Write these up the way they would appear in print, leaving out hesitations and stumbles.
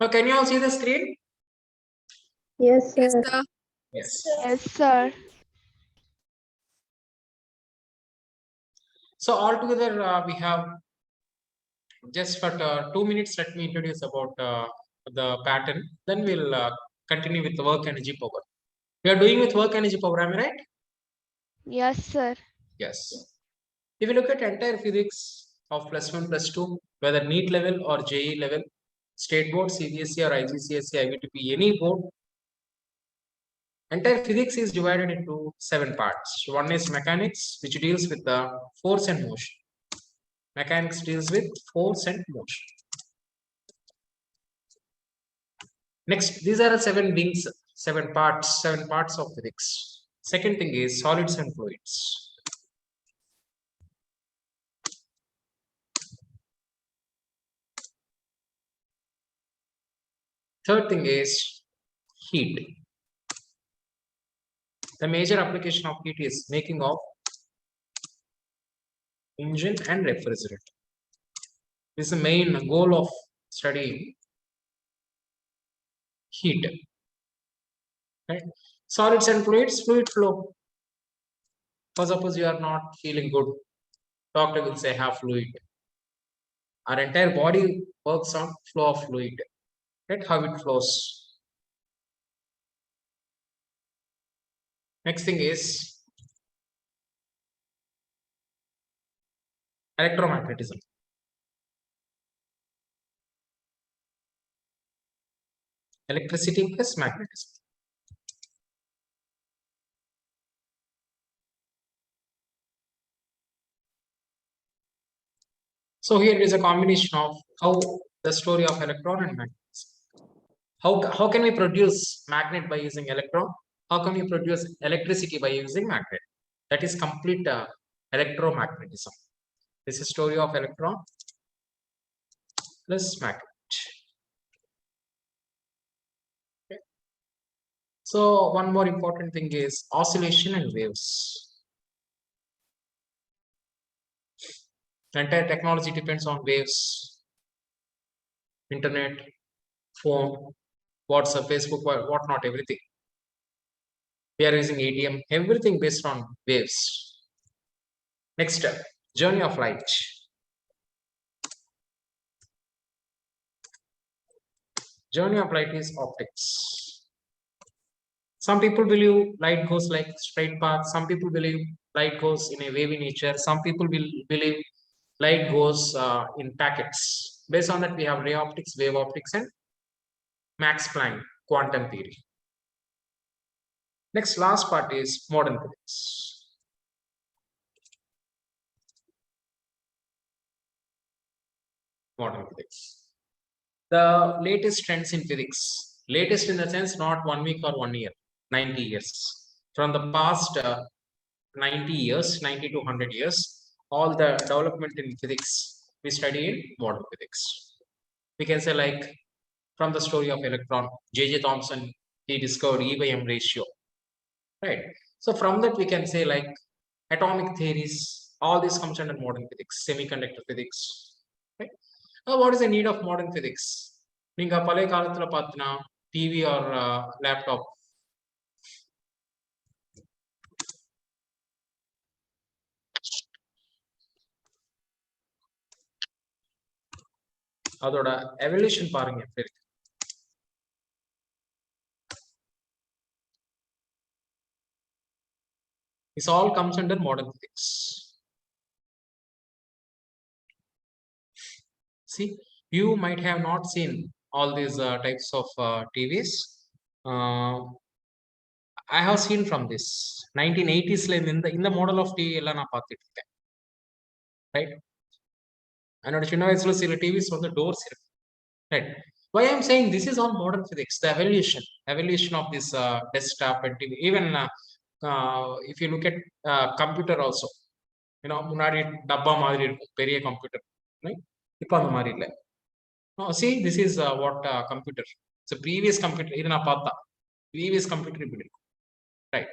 Now, can you all see the screen? Yes, Yes, sir. sir. Yes. Yes, sir. So altogether, we have just for 2 minutes. Let me introduce about the pattern. Then we'll continue with the work energy power. We are doing with work energy power, am I right? Yes, sir. Yes. If you look at entire physics of +1, +2, whether NEET level or JEE level, state board, CBSE or IGCSE, IBTP, any board, entire physics is divided into 7 parts. One is mechanics, which deals with the force and motion. Mechanics deals with force and motion. Next, these are the 7 wings, 7 parts of physics. Second thing is solids and fluids. Third thing is heat. The major application of heat is making of engine and refrigerant. This is the main goal of studying heat. Right? Solids and fluids, fluid flow. For suppose you are not feeling good, doctor will say have fluid. Our entire body works on flow of fluid. Right? How it flows. Next thing is electromagnetism. Electricity plus magnetism. So here is a combination of how the story of electron and magnetism. How can we produce magnet by using electron? How can we produce electricity by using magnet? That is complete electromagnetism. This is story of electron plus magnet. Okay. So one more important thing is oscillation and waves. The entire technology depends on waves, internet, phone, WhatsApp, Facebook, whatnot, everything. We are using ATM, everything based on waves. Next step, journey of light. Journey of light is optics. Some people believe light goes like straight path. Some people believe light goes in a wavy nature. Some people will believe light goes in packets. Based on that, we have ray optics, wave optics, and Max Planck quantum theory. Next, last part is modern physics. Modern physics. The latest trends in physics. Latest in the sense not 1 week or 1 year, 90 years. From the past 90 years, 90 to 100 years, all the development in physics we study in modern physics. We can say like from the story of electron, J.J. Thomson, he discovered E by M ratio, right? So from that we can say like atomic theories, all this comes under modern physics, semiconductor physics, right? Now, what is the need of modern physics? நீங்க பழைய காலத்துல பார்த்தீங்கன்னா TV R laptop அதோட evolution பாருங்க எப்படி இருக்கு. This all comes under modern physics. See, you might have not seen all these types of TVs. I have seen from this 1980s in the model of TV எல்லாம் நான் பார்த்துட்டு இருக்கேன், right? என்னோட சின்ன வயசுல சில டிவிஸ் வந்து டோர்ஸ் இருக்கு, right? Why I'm saying this is all modern physics, the evolution of this desktop and TV. Even if you look at computer also, முன்னாடி டப்பா மாதிரி இருக்கும் பெரிய கம்ப்யூட்டர், இப்போ அந்த மாதிரி இல்லை. See, this is what computer. So previous computer இது நான் பார்த்தா previous computer இப்படி இருக்கும், right?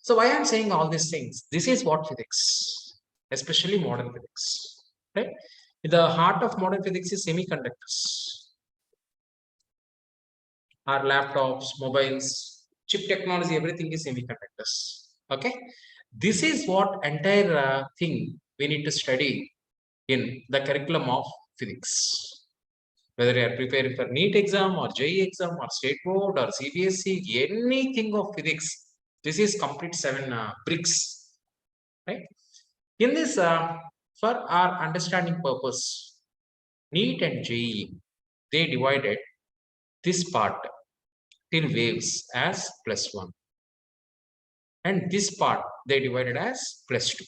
So why I'm saying all these things, this is what physics, especially modern physics, right? The heart of modern physics is semiconductors. our laptops, mobiles, chip technology, everything is semiconductors. Okay, this is what entire thing we need to study in the curriculum of physics. Whether you are preparing for NEET exam or JEE exam or state board or CBSE, anything of physics, this is complete 7 bricks, right? In this, for our understanding purpose, NEET and JEE, they divided this part till waves as +1, and this part they divided as +2.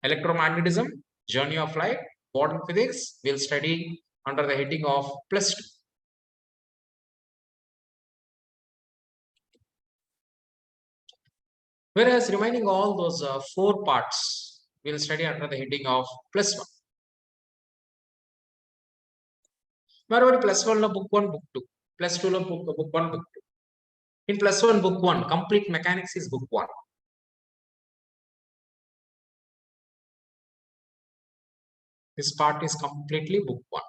Electromagnetism, journey of light, quantum physics will study under the heading of +2. Whereas remaining all those 4 parts will study under the heading of +1. Marori +1 lo book 1, book 2. +2 lo book 1, book 2. In +1, book 1, complete mechanics is book 1. This part is completely book 1.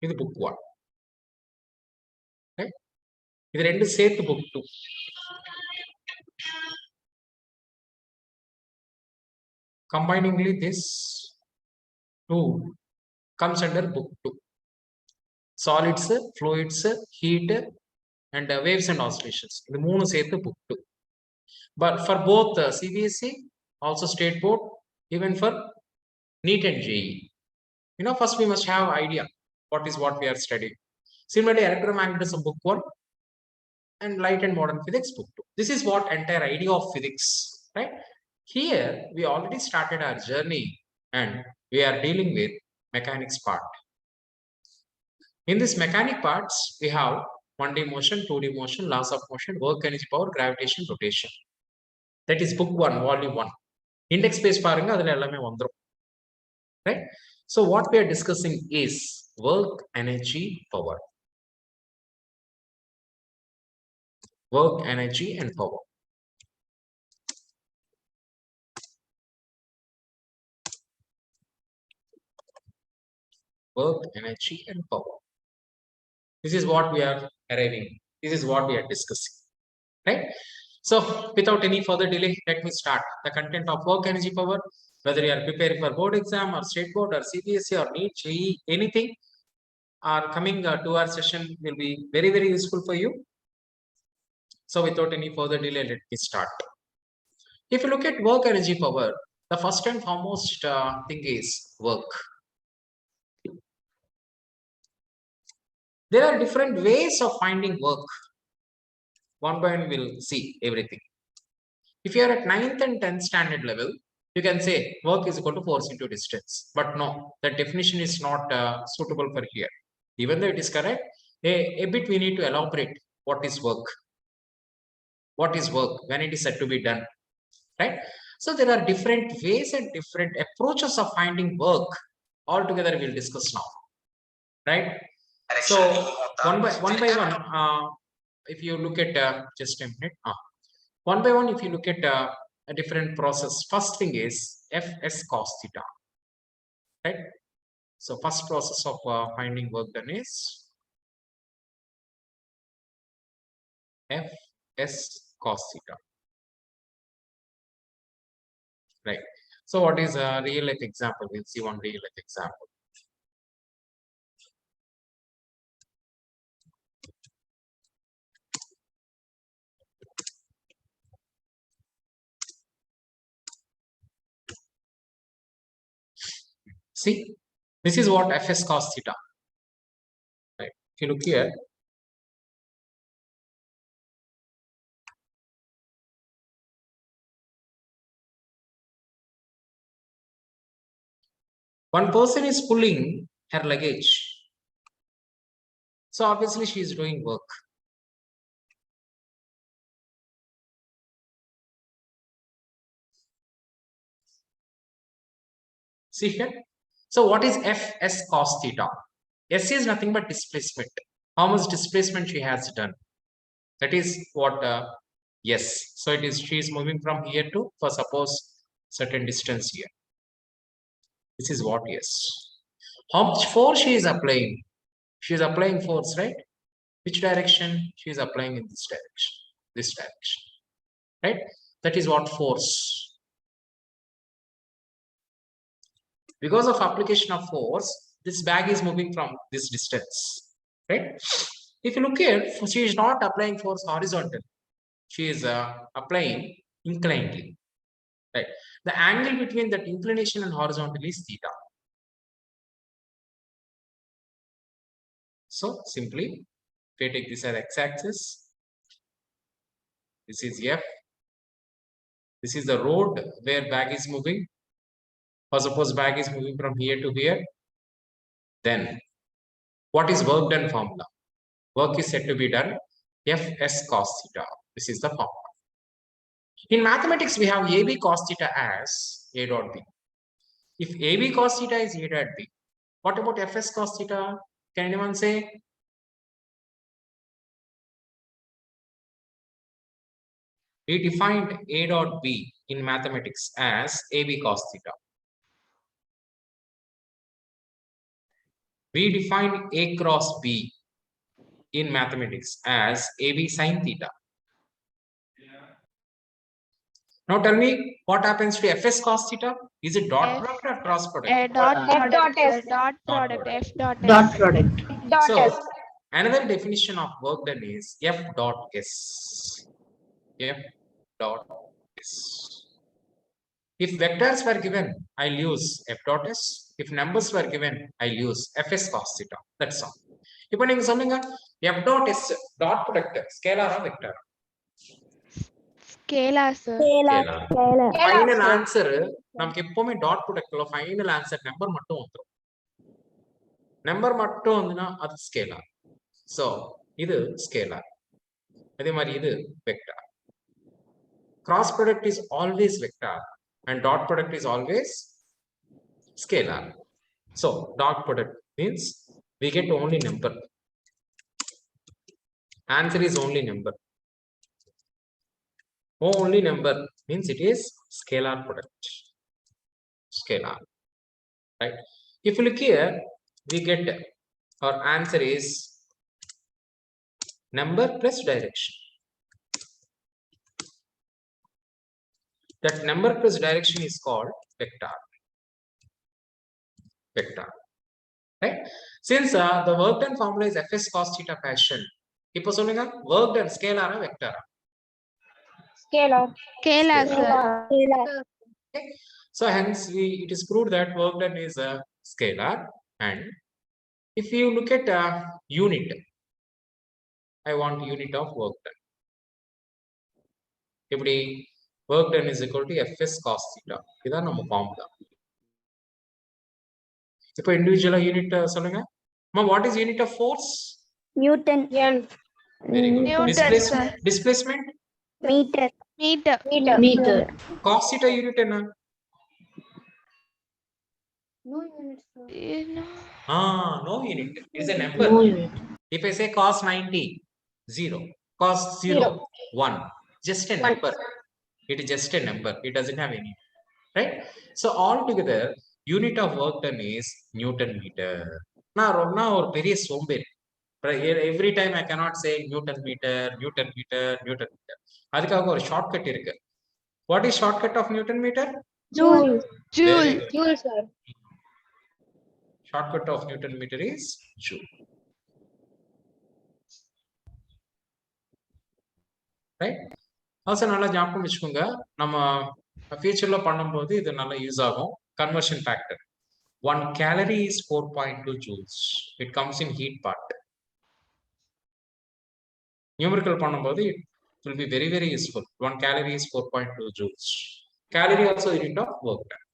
This is book 1. Right? This rendu சேர்த்து book 2. Combiningly, this 2 comes under book 2. Solids, fluids, heat, and waves and oscillations. The moon சேர்த்து book 2. But for both CBSE, also state board, even for NEET and JEE, first we must have idea what we are studying. Similarly, electromagnetism book 1 and light and modern physics book 2. This is what entire idea of physics, right? Here we already started our journey and we are dealing with mechanics part. In this mechanic parts, we have 1D motion, 2D motion, laws of motion, work, energy, power, gravitation, rotation. That is book 1, volume 1. Index page பாருங்க அதுல எல்லாமே வந்துரும். Right? So what we are discussing is work, energy, power. Work, energy, and power. Work, energy, and power. This is what we are arriving. This is what we are discussing. Right? So without any further delay, let me start the content of work, energy, power. Whether you are preparing for board exam or state board or CBSE or NEET, JEE, anything, our coming 2-hour session will be very, very useful for you. So without any further delay, let me start. If you look at work, energy, power, the first and foremost thing is work. There are different ways of finding work. One by one we'll see everything. If you are at 9th and 10th standard level, you can say work is equal to force into distance. But no, that definition is not suitable for here. Even though it is correct, a bit we need to elaborate what is work. What is work when it is said to be done, right? So there are different ways and different approaches of finding work. All together we'll discuss now, right? So one by one, if you look at just a minute, one by one, if you look at a different process, first thing is Fs cos theta, right? So first process of finding work done is Fs cos theta, right? So what is a real life example? We'll see one real life example. See, this is what Fs cos theta, right? If you look here, one person is pulling her luggage. So obviously she is doing work. See here. So what is Fs cos theta? S is nothing but displacement. How much displacement she has done? That is what yes. So it is she is moving from here to, for suppose, certain distance here. This is what yes. How much force she is applying? She is applying force, right? Which direction? She is applying in this direction. This direction, right? That is what force. Because of application of force, this bag is moving from this distance, right? If you look here, she is not applying force horizontal. She is applying inclinedly, right? The angle between that inclination and horizontal is theta. So simply, if I take this as x-axis, this is F. This is the road where bag is moving. Or suppose bag is moving from here to here. Then what is work done formula? Work is said to be done Fs cos theta. This is the formula. In mathematics, we have AB cos theta as A dot B. If AB cos theta is A dot B, what about Fs cos theta? Can anyone say? We defined A dot B in mathematics as AB cos theta. We defined A cross B in mathematics as AB sin theta. Now tell me what happens to Fs cos theta? Is it dot F- product or cross product? A dot F product. dot S. Sir, dot product. product. F dot Dot S. product. Dot So S. another definition of work done is F dot S. F dot S. If vectors were given, I'll use F dot S. If numbers were given, I'll use Fs cos theta. That's all. இப்போ நீங்க சொல்லுங்க F dot S dot product scalar or vector? Scalar, sir. Scalar. Scalar. Final answer நமக்கு எப்பவுமே dot ப்ராடக்ட்ல final answer number மட்டும் வந்துரும். Number மட்டும் வந்துனா அது scalar. So இது ஸ்கேலார். அதே மாதிரி இது vector. Cross product is always vector and dot product is always scalar. So dot product means we get only number. Answer is only number. Only number means it is scalar product. Scalar, right? If you look here, we get our answer is number plus direction. That number plus direction is called vector. Vector, right? Since the work done formula is Fs cos theta fashion, இப்போ சொல்லுங்க work done scalar or vector? Scalar. Scalar, sir. Scalar. So hence it is proved that work done is a scalar. And if you look at unit, I want unit of work done. எப்படி work done is equal to Fs cos theta. இதான் நம்ம formula. இப்போ individual unit சொல்லுங்க. What is unit of force? Newton. N. Very good. Newton, Displacement. Displacement. Meter. Meter. Meter. Cos theta unit என்ன? No units. No unit. It is a number. No unit. If I say cos 90, 0. Cos 0, 1. Just a number. It is just a number. It doesn't have any. Right? So altogether, unit of work done is Newton meter. நான் ஒரு பெரிய சோம்பேறி. Every time I cannot say Newton meter, Newton meter, Newton meter. அதுக்காக ஒரு shortcut இருக்கு. What is shortcut of Newton meter? Joule. Joule. Joule, sir. Shortcut of Newton meter is Joule. Right? Also நல்லா ஞாபகம் வச்சுக்கோங்க. நம்ம ஃபியூச்சர்ல பண்ணும்போது இது நல்லா யூஸ் ஆகும். Conversion factor. 1 calorie is 4.2 joules. It comes in heat part. Numerical பண்ணும்போது it will be very, very useful. 1 calorie is 4.2 joules. Calorie also unit of work done.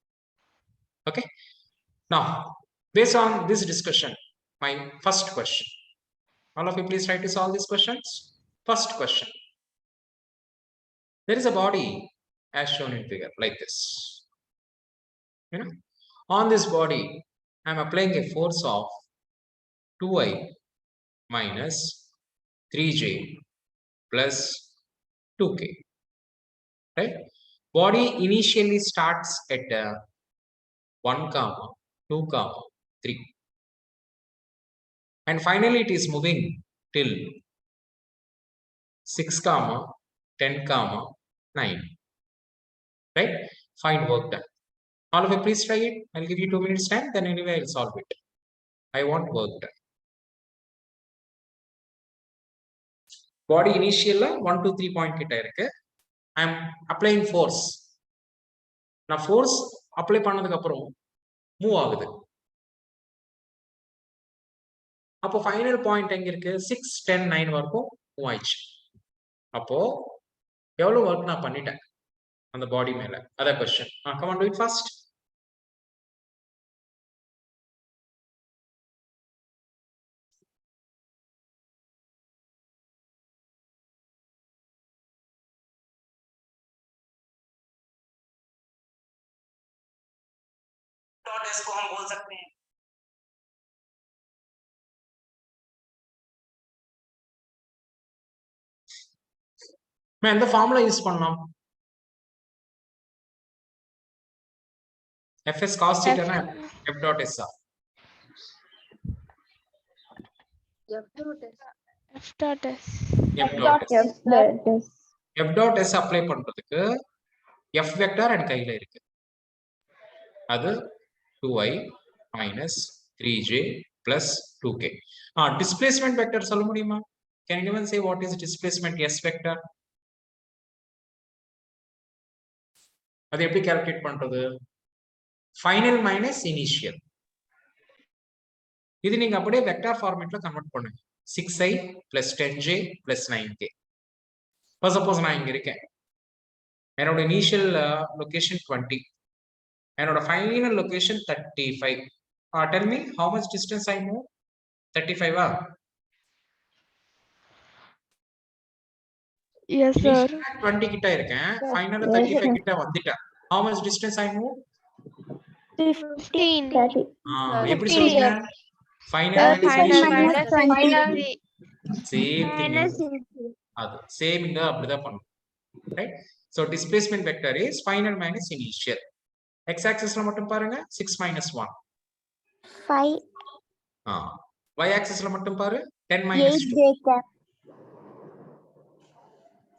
Okay. Now, based on this discussion, my first question. All of you please try to solve these questions. First question. There is a body as shown in figure like this. You know, on this body, I am applying a force of 2i minus 3j plus 2k. Right? Body initially starts at 1, 2, 3. and finally it is moving till 6 comma 10 comma 9, right? Find work done. All of you please try it. I'll give you 2 minutes time, then anyway I'll solve it. I want work done. Body initial 1 to 3 point கிட்ட இருக்கு. I am applying force. நான் force apply பண்ணதுக்கு அப்புறம் move ஆகுது. அப்போ final point எங்க இருக்கு? 6 10 9 வரைக்கும் மூவ் ஆயிடுச்சு. அப்போ எவ்வளவு ஒர்க் நான் பண்ணிட்டேன் அந்த பாடி மேல? அத question. come on do it fast. Dot S को हम बोल सकते हैं मैं எந்த ஃபார்முலா யூஸ் பண்ணலாம்? fs cos theta ना f dot s ஆ? F dot S. f dot s. F dot S. f dot s apply பண்றதுக்கு f வெக்டார் என் கையில இருக்கு. அது 2i minus 3j plus 2k. Displacement vector சொல்ல முடியுமா? Can anyone say what is displacement s vector? அது எப்படி calculate பண்றது? Final minus initial. இது நீங்க அப்படியே வெக்டார் ஃபார்மேட்ல கன்வெர்ட் பண்ணுங்க. 6i plus 10j plus 9k. இப்போ சப்போஸ் நான் இங்க இருக்கேன், என்னோட இனிஷியல் லொகேஷன் 20, என்னோட final location 35. Tell me how much distance I move? 35 ஆ? Yes, sir. 20 கிட்ட இருக்கேன், ஃபைனல் 35 கிட்ட வந்துட்டேன். How much distance I move? 15. 30. எப்படி சொல்லுங்க? Final Minus 20. Same Minus thing. அது சேம் இங்க அப்படிதான் பண்ணும், right? So displacement vector is final minus initial. x ஆக்சிஸ்ல மட்டும் பாருங்க 6 minus 1. 5. y ஆக்சிஸ்ல மட்டும் பாரு 10 minus 2. 8 j cap.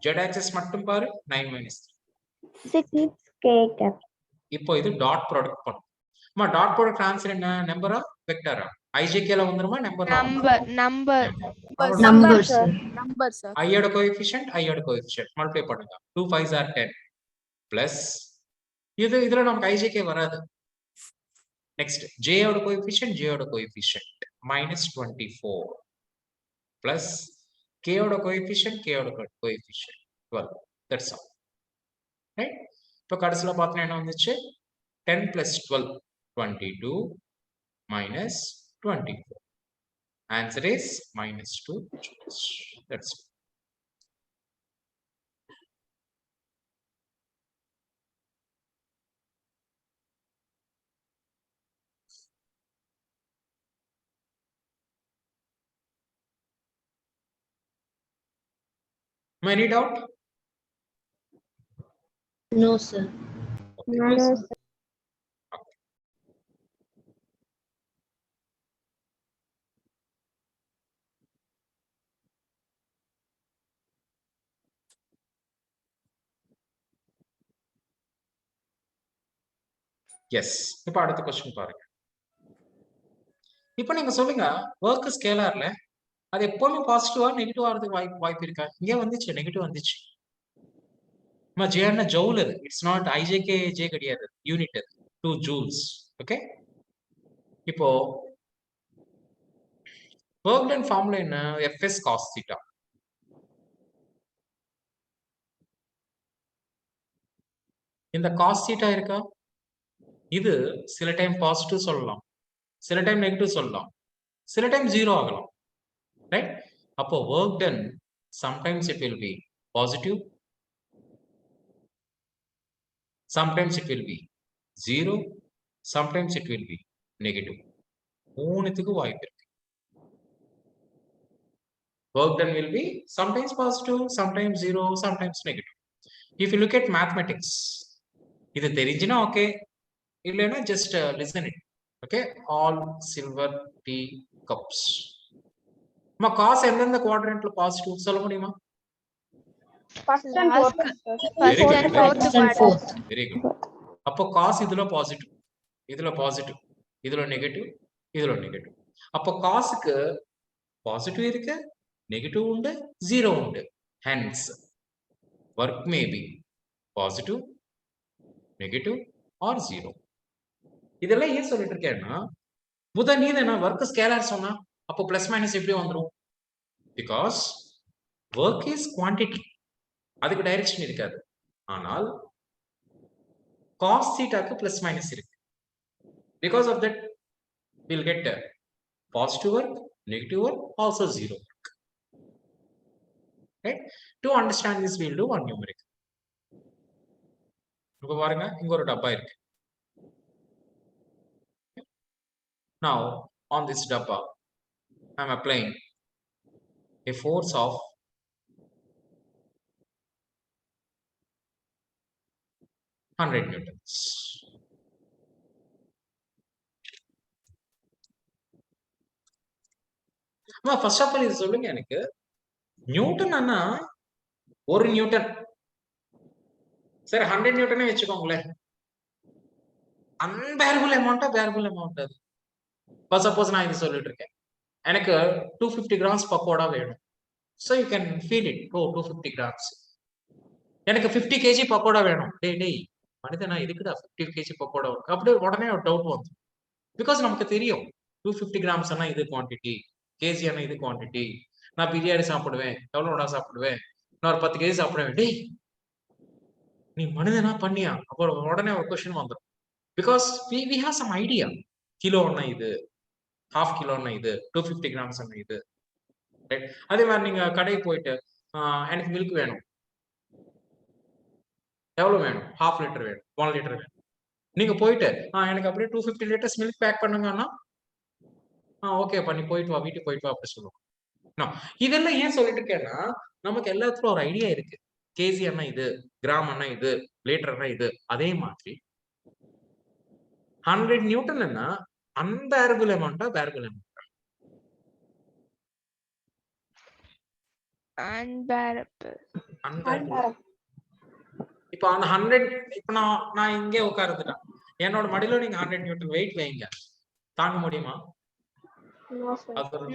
z axis மட்டும் பாரு 9 minus 3. 6 k cap. இப்போ இது டாட் ப்ராடக்ட் பண்ணும். டாட் ப்ராடக்ட் ஆன்சர் என்ன? நம்பரா வெக்டரா? ijk ல வந்துருமா நம்பரா? Number. Number, sir. i யோட கோஎஃபிஷியன்ட் மல்டிப்ளை பண்ணுங்க. 2 5s are 10 பிளஸ் இதுல நமக்கு ijk வராது. நெக்ஸ்ட் j யோட கோஎஃபிஷியன்ட் -24 பிளஸ் k யோட கோஎஃபிஷியன்ட் 12. That's all, right? இப்போ கடைசில பார்த்தா என்ன வந்துச்சு? 10 plus 12 22 minus 24. Answer is -2 joules. That's it. Any doubt? No, sir. Okay, No, please. sir. Yes. இப்போ அடுத்த क्वेश्चन பாருங்க. இப்போ நீங்க சொல்லுங்க, வர்க் ஸ்கேலார்ல அது எப்பவுமே பாசிட்டிவா நெகட்டிவ் ஆகிறதுக்கு வாய்ப்பு இருக்கா? இங்க வந்துச்சு, நெகட்டிவ் வந்துச்சு. j என்ன ஜவுல்? அது இட்ஸ் நாட் ijk j கிடையாது, யூனிட் அது 2 ஜூல்ஸ். ஓகே, இப்போ வர்க் டன் ஃபார்முலா என்ன? fs cos theta. இந்த cos theta இருக்கா? இது சில டைம் பாசிட்டிவ் சொல்லலாம், சில டைம் நெகட்டிவ் சொல்லலாம், சில டைம் 0 ஆகலாம், ரைட்? அப்போ work done sometimes it will be positive, sometimes it will be 0, sometimes it will be negative. மூணுத்துக்கு வாய்ப்பு இருக்கு. Work done will be sometimes positive, sometimes 0, sometimes negative. If you look at mathematics, இது தெரிஞ்சுனா okay, இல்லைன்னா just listen it. Okay, all silver tea cups. நம்ம cos எந்தெந்த quadrantல positive சொல்ல முடியுமா? First and Last, fourth, sir. Very first good, and very fourth good. quadrant. Very good. அப்போ cos இதுல positive, இதுல positive, இதுல நெகட்டிவ், இதுல நெகட்டிவ். அப்போ cosக்கு பாசிட்டிவ் இருக்கு, நெகட்டிவ் உண்டு, ஜீரோ உண்டு. Hence, work may be positive, negative or zero. இதெல்லாம் ஏன் சொல்லிட்டு இருக்கேன்னா, புதன் நீ தானே ஒர்க் ஸ்கேலார் சொன்னா, அப்போ பிளஸ் மைனஸ் எப்படி வந்துரும்? பிகாஸ் ஒர்க் இஸ் குவான்டிட்டி, அதுக்கு டைரக்ஷன் இருக்காது. ஆனால் cos thetaக்கு பிளஸ் மைனஸ் இருக்கு. Because of that, we'll get positive work, negative work, also zero work. Right? To understand this, we'll do one numeric. இங்க பாருங்க, இங்க ஒரு டப்பா இருக்கு. Now, on this dabba, I'm applying a force of 100 newtons. First of all, இது சொல்லுங்க எனக்கு, Newton அண்ணா ஒரு நியூட்டன், சரி 100 நியூட்டனே வச்சுக்கோங்களேன், அன்பேரபிள் அமௌண்டா பேரபிள் அமௌண்ட் அது. சப்போஸ் நான் இது சொல்லிட்டு இருக்கேன், எனக்கு 250 கிராம்ஸ் பக்கோடா வேணும். So you can feel it. Oh, 250 grams. எனக்கு 50 kg பக்கோடா வேணும். டேய் மனிதனா எதுக்குடா 50 kg பக்கோடா? அப்படியே உடனே ஒரு டவுட் வந்து. பிகாஸ் நமக்கு தெரியும் 250 கிராம்ஸ் ஆனா இது குவான்டிட்டி, கேஜி ஆனா இது குவான்டிட்டி. நான் பிரியாணி சாப்பிடுவேன், எவ்வளோடா சாப்பிடுவேன், நான் ஒரு 10 kg சாப்பிடுவேன். டேய் நீ மனிதனா பண்ணியா? அப்புறம் உடனே ஒரு கொஸ்டின் வந்துடும். Because we have some idea. கிலோன்னா இது, ஹாஃப் கிலோன்னா இது, 250 கிராம்ஸ் இது. அதே மாதிரி நீங்க கடைக்கு போயிட்டு எனக்கு மில்க் வேணும், எவ்வளவு வேணும்? ஹாஃப் லிட்டர் வேணும், 1 லிட்டர் வேணும். நீங்க போயிட்டு எனக்கு அப்படியே 250 லிட்டர்ஸ் மில்க் பேக் பண்ணுங்கன்னா, ஓகே பண்ணி போயிட்டு வா, வீட்டுக்கு போயிட்டு வா அப்படி சொல்லுவோம். இதெல்லாம் ஏன் சொல்லிட்டு இருக்கேன்னா, நமக்கு எல்லாத்துக்கும் ஒரு ஐடியா இருக்கு. கேஜி அண்ணா இது, கிராம் அண்ணா இது, லிட்டர் அண்ணா இது. அதே மாதிரி 100 நியூட்டன் அன்பேரபிள் அமௌண்டா பேரபிள் அமௌண்ட்? Unbearable. இப்ப அந்த 100, இப்ப நான் இங்கே உட்கார்ந்துட்டேன், என்னோட மடியில நீங்க 100 நியூட்டன் வெயிட் வைங்க, தாங்க முடியுமா?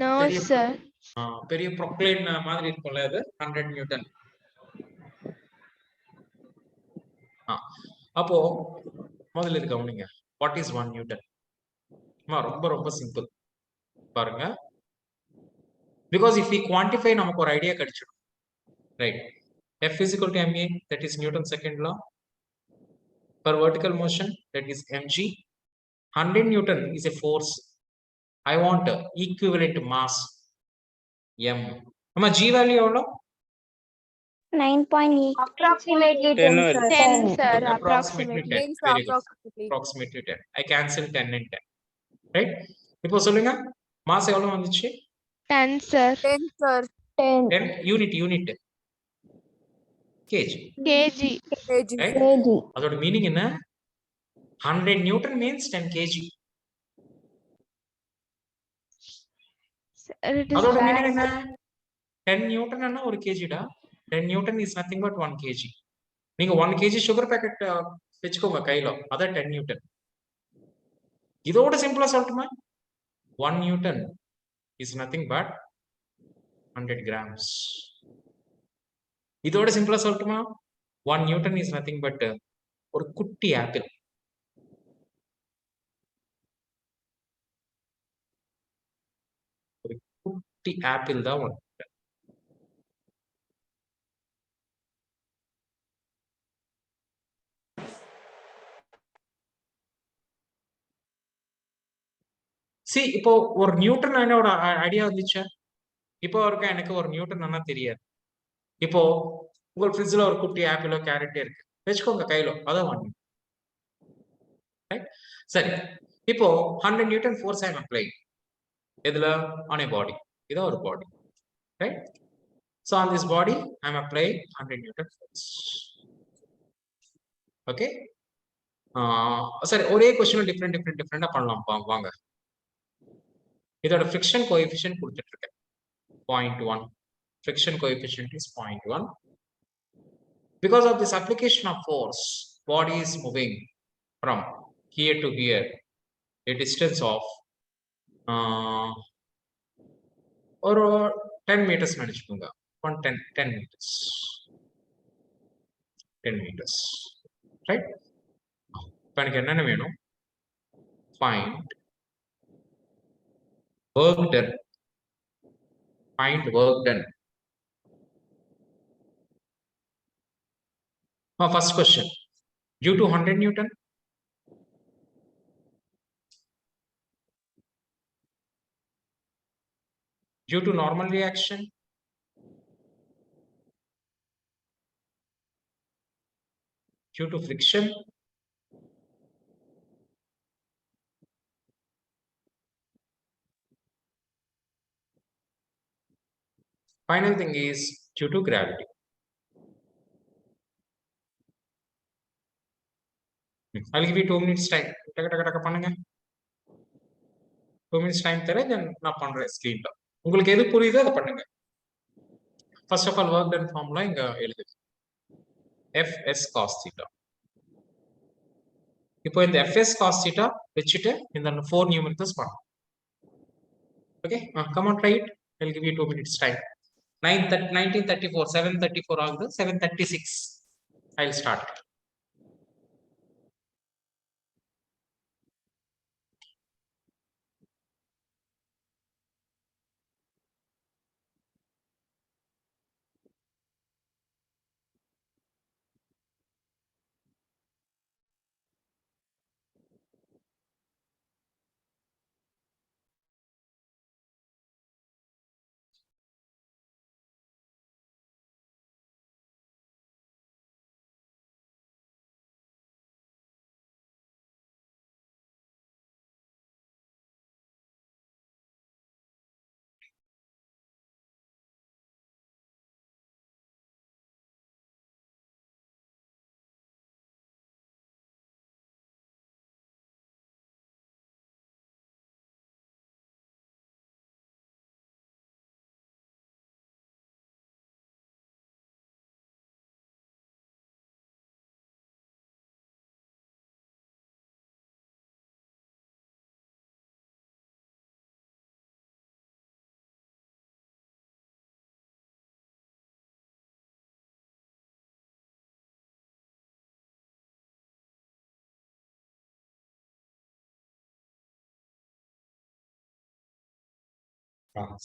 No, sir. பெரிய ப்ரொக்ளைன் மாதிரி இருக்கும்ல, அது 100 நியூட்டன். அப்போ முதல்ல இது கவனிங்க, வாட் இஸ் 1 நியூட்டன்? ரொம்ப ரொம்ப சிம்பிள் பாருங்க. பிகாஸ் இஃப் வி குவான்டிஃபை நமக்கு ஒரு ஐடியா கிடைச்சிடும். Right, F is equal to ma, that is Newton's second law. Per vertical motion, that is mg. 100 Newton is a force. I want equivalent mass m. Amma g value எவ்வளோ? 9.8. Approximately 10, 10, sir. Approximately 10. Approximately. Very good. Approximately 10. I cancel 10 and 10. Right? இப்போ சொல்லுங்க, mass எவ்வளவு வந்துச்சு? 10, sir. 10, sir. 10. 10 unit kg. kg. Right? kg. அதோட meaning என்ன? 100 Newton means 10 kg. Sir, it is அதோட bad. Meaning என்ன? 10 Newton அண்ணா ஒரு kg-டா. 10 Newton is nothing but 1 kg. நீங்க 1 kg சுகர் பாக்கெட் வெச்சுக்கோங்க கையில, அதான் 10 Newton. இதோட சிம்பிளா சொல்லட்டுமா? 1 Newton is nothing but 100 grams. இதோட சிம்பிளா சொல்லட்டுமா? 1 Newton is nothing but ஒரு குட்டி ஆப்பிள். ஒரு குட்டி ஆப்பிள் தான் 1 Newton. See, இப்போ ஒரு நியூட்டன் என்னோட ஐடியா வந்துச்சு. இப்போ இருக்க எனக்கு ஒரு நியூட்டன் என்ன தெரியாது. இப்போ உங்க ஃப்ரிட்ஜ்ல ஒரு குட்டி ஆப்பிளோ கேரட்டே இருக்கு வெச்சுக்கோங்க கையில, அதான் 1 Newton. ரைட், சரி. இப்போ 100 Newton ஃபோர்ஸ் ஐ அம் அப்ளைங் இதுல ஆன் a body. இது ஒரு பாடி, right? So on this body I am applying 100 Newton force. Okay, சரி, ஒரே क्वेश्चन டிஃபரெண்டா பண்ணலாம் வாங்க. இதோட ஃபிரிக்ஷன் கோஎஃபிஷியன்ட் கொடுத்துட்டு இருக்கேன். 0.1. Friction coefficient is 0.1. Because of this application of force, body is moving from here to here, a distance of or 10 meters management. 10 meters. 10 meters. Right? Find work done. Find work done. First question. Due to 100 Newton. Due to normal reaction. Due to friction. Final thing is due to gravity. I'll give you 2 minutes time. 2 minutes time then நான் பண்றேன் ஸ்கிரீன்ல. உங்களுக்கு எது புரியுதோ அதை பண்ணுங்க. First of all, work done formula இங்க எழுது. Fs cos theta. இப்போ இந்த Fs cos theta வச்சிட்டு இந்த 4 numericals பண்ணலாம். Okay, come on, try it. I'll give you 2 minutes time. 1934, 734 ஆகுது. 736. I'll start.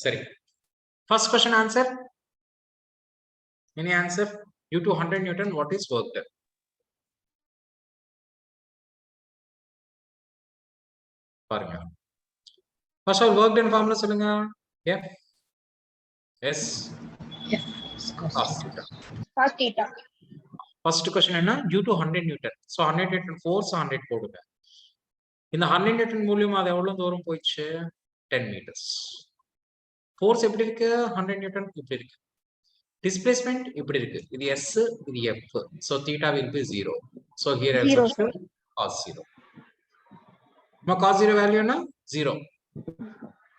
Sorry. First question answer. Any answer? Due to 100 Newton, what is work done? பாருங்க. First of all, work done formula சொல்லுங்க. F S cos theta. Cos theta. First question என்ன? Due to 100 Newton. So 100 Newton force 100 போடுங்க. இந்த 100 Newton மூலியமா அது எவ்வளவு தூரம் போயிடுச்சு? 10 meters. Force எப்படி இருக்கு? 100 Newton இப்படி இருக்கு. Displacement இப்படி இருக்கு. இது S, இது F. So theta will be 0. So here also cos 0. Now cos 0 value na 0.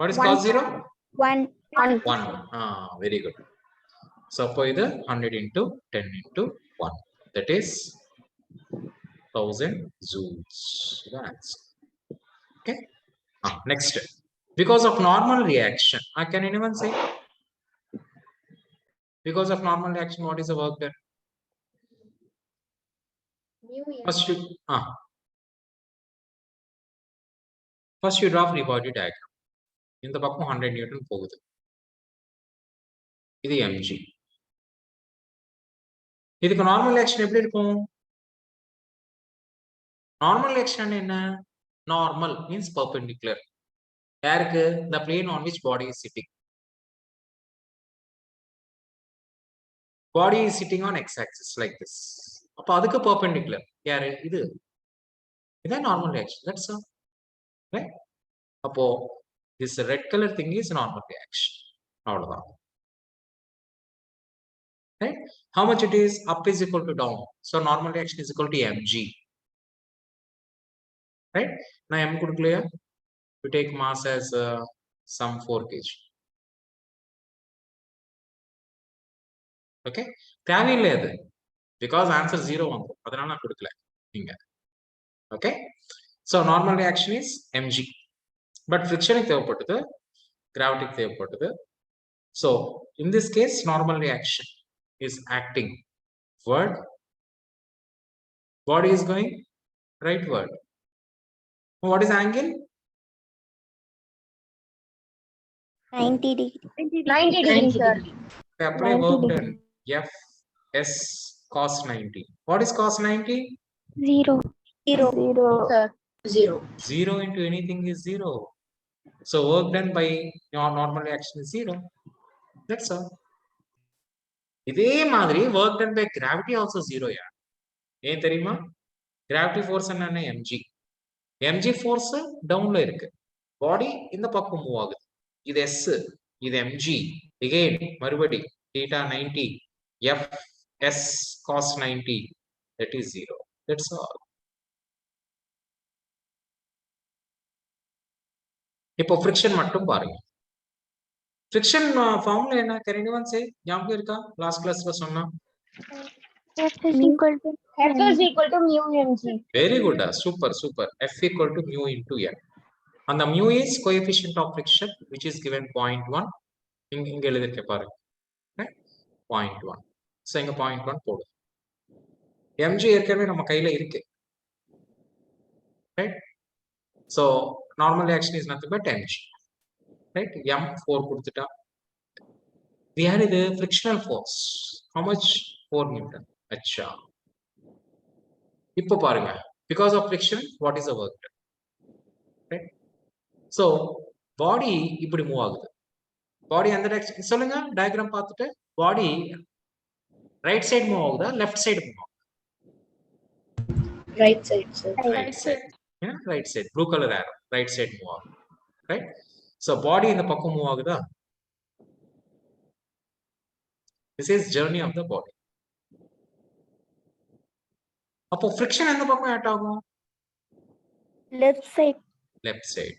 What is cos 0? 1. 1. Very good. So for either 100 into 10 into 1. That is 1000 joules. That's okay. Next. Because of normal reaction, can anyone say? Because of normal reaction, what is the work there? First you draw free body diagram. In the பக்கம் 100 Newton போகுது. இது mg. இதுக்கு normal reaction எப்படி இருக்கும்? Normal reaction என்ன? Normal means perpendicular. யாருக்கு? The plane on which body is sitting. Body is sitting on x-axis like this. அப்ப அதுக்கு perpendicular. யாரு? இது. இதான் normal reaction. That's all. Right? அப்போ this red color thing is normal reaction. அவ்வளவுதான். Right? How much it is? Up is equal to down. So normal reaction is equal to mg. Right? Now m கொடுக்கலையா? We take mass as some 4 kg. Okay, தேவையில்லை அது because answer 0 வந்துரும் அதனால நான் கொடுக்கல இங்க. Okay, so normal reaction is mg, but friction தேவைப்பட்டது, gravity தேவைப்பட்டது. So in this case normal reaction is acting word, body is going rightward. What is angle? 90 degree. 90 degree, sir. Okay, apply 90 work degree. done. F S cos 90. What is cos 90? 0. 0, sir. 0 into anything is 0. So work done by your normal reaction is 0. That's all. இதே மாதிரி work done by gravity also 0 யா. ஏன் தெரியுமா? Gravity force என்னன்னா mg. mg force downல இருக்கு. Body இந்த பக்கம் move ஆகுது. இது s, இது mg. Again மறுபடி theta 90 f s cos 90, that is 0. That's all. இப்போ friction மட்டும் பாருங்க. friction formula என்ன? Can anyone say? ஞாபகம் இருக்கா? Last classல சொன்னா. F is equal to F is equal to mu mg. Very good. Super, super. F equal to mu into n. And the mu is coefficient of friction, which is given 0.1. இங்க எழுதிருக்க பாருங்க. Right? 0.1. So இங்க 0.1 போடு. mg ஏற்கனவே நம்ம கையில இருக்கு. Right? So normal reaction is nothing but mg. Right? m 4 கொடுத்துட்டா. We had the frictional force. How much? 4 Newton. அச்சா. இப்போ பாருங்க. Because of friction, what is the work done? Right? So body இப்படி மூவ் ஆகுது. Body அந்த direction சொல்லுங்க, diagram பார்த்துட்டு. Body right side move ஆகுதா, left side மூவ் ஆகுதா? Right side, sir. Right side. Yeah, right side. Blue color arrow. Right side move ஆகுது. Right? So body இந்த பக்கம் மூவ் ஆகுதா? This is journey of the body. அப்போ friction எந்த பக்கம் add ஆகும்? Left side. Left side.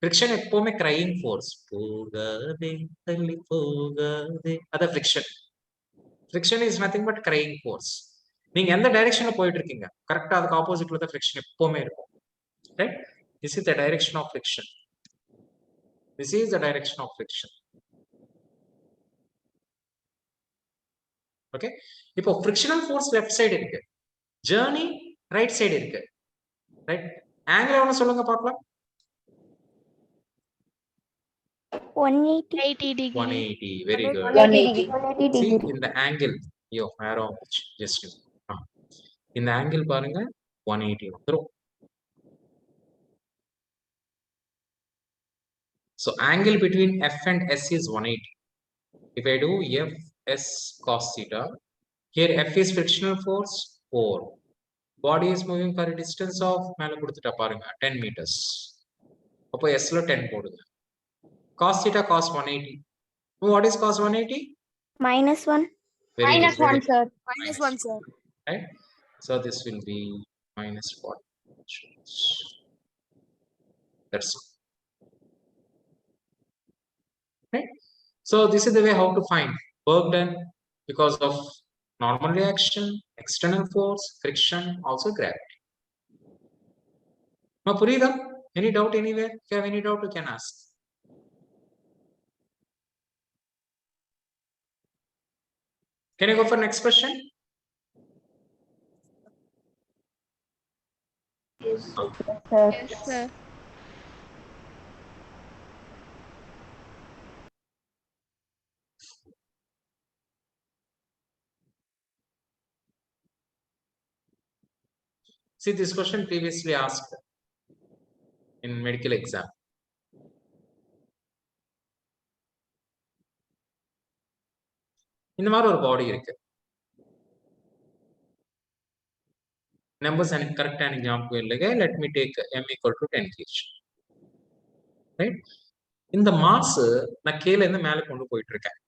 Friction எப்பவுமே crying force. போகாதே தள்ளி போகாதே. அத friction. Friction is nothing but crying force. நீங்க எந்த டைரக்ஷன்ல போயிட்டு இருக்கீங்க, கரெக்ட்டா அதுக்கு ஆப்போசிட்ல தான் friction எப்பவுமே இருக்கும். Right? This is the direction of friction. This is the direction of friction. Okay? இப்போ frictional force left side இருக்கு. Journey right side இருக்கு. Right? Angle எவ்வளவு சொல்லுங்க பார்க்கலாம். 180 degree. 180. Very good. 180 See degree. in the angle. Yo, arrow just in the angle பாருங்க 180 வந்துரும். So angle between F and S is 180. If I do F S cos theta, here F is frictional force 4. Body is moving for a distance of மேல கொடுத்துட்டா பாருங்க 10 meters. அப்போ S ல 10 போடுங்க. Cos theta cos 180. What is cos 180? -1. Very good, very good. sir. -1, sir. Right? So this will be -1. That's all. Right? So this is the way how to find work done because of normal reaction, external force, friction, also gravity. Now, Purida, any doubt anywhere? If you have any doubt, you can ask. Can I go for next question? Yes, sir. Yes, sir. See, this question previously asked in medical exam. இந்த மாதிரி ஒரு பாடி இருக்கு. Numbers and correct and example இல்லைங்க. Let me take m equal to 10 kg. Right? இந்த mass நான் கீழ இருந்து மேல கொண்டு போயிட்டு இருக்கேன்.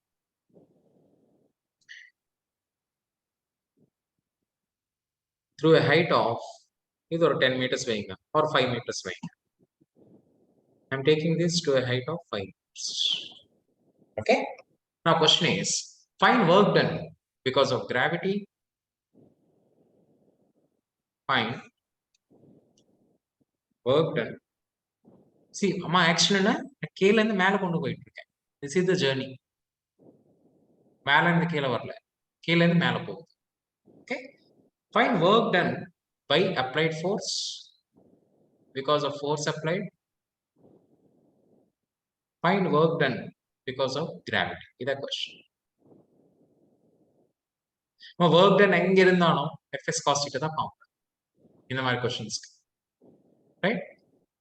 Through a height of இது ஒரு 10 meters வைங்க or 5 meters வைங்க. I'm taking this to a height of 5 meters. Okay? Now question is, find work done because of gravity. Find work done. See, amma action என்ன கீழ இருந்து மேல கொண்டு போயிட்டு இருக்கேன். This is the journey. மேல இருந்து கீழ வரல, கீழ இருந்து மேல போகுது. Okay, find work done by applied force because of force applied. Find work done because of gravity. Ida question. Work done எங்க இருந்தாலும் fs cos theta தான் ஃபார்ம். இந்த மாதிரி questions, right?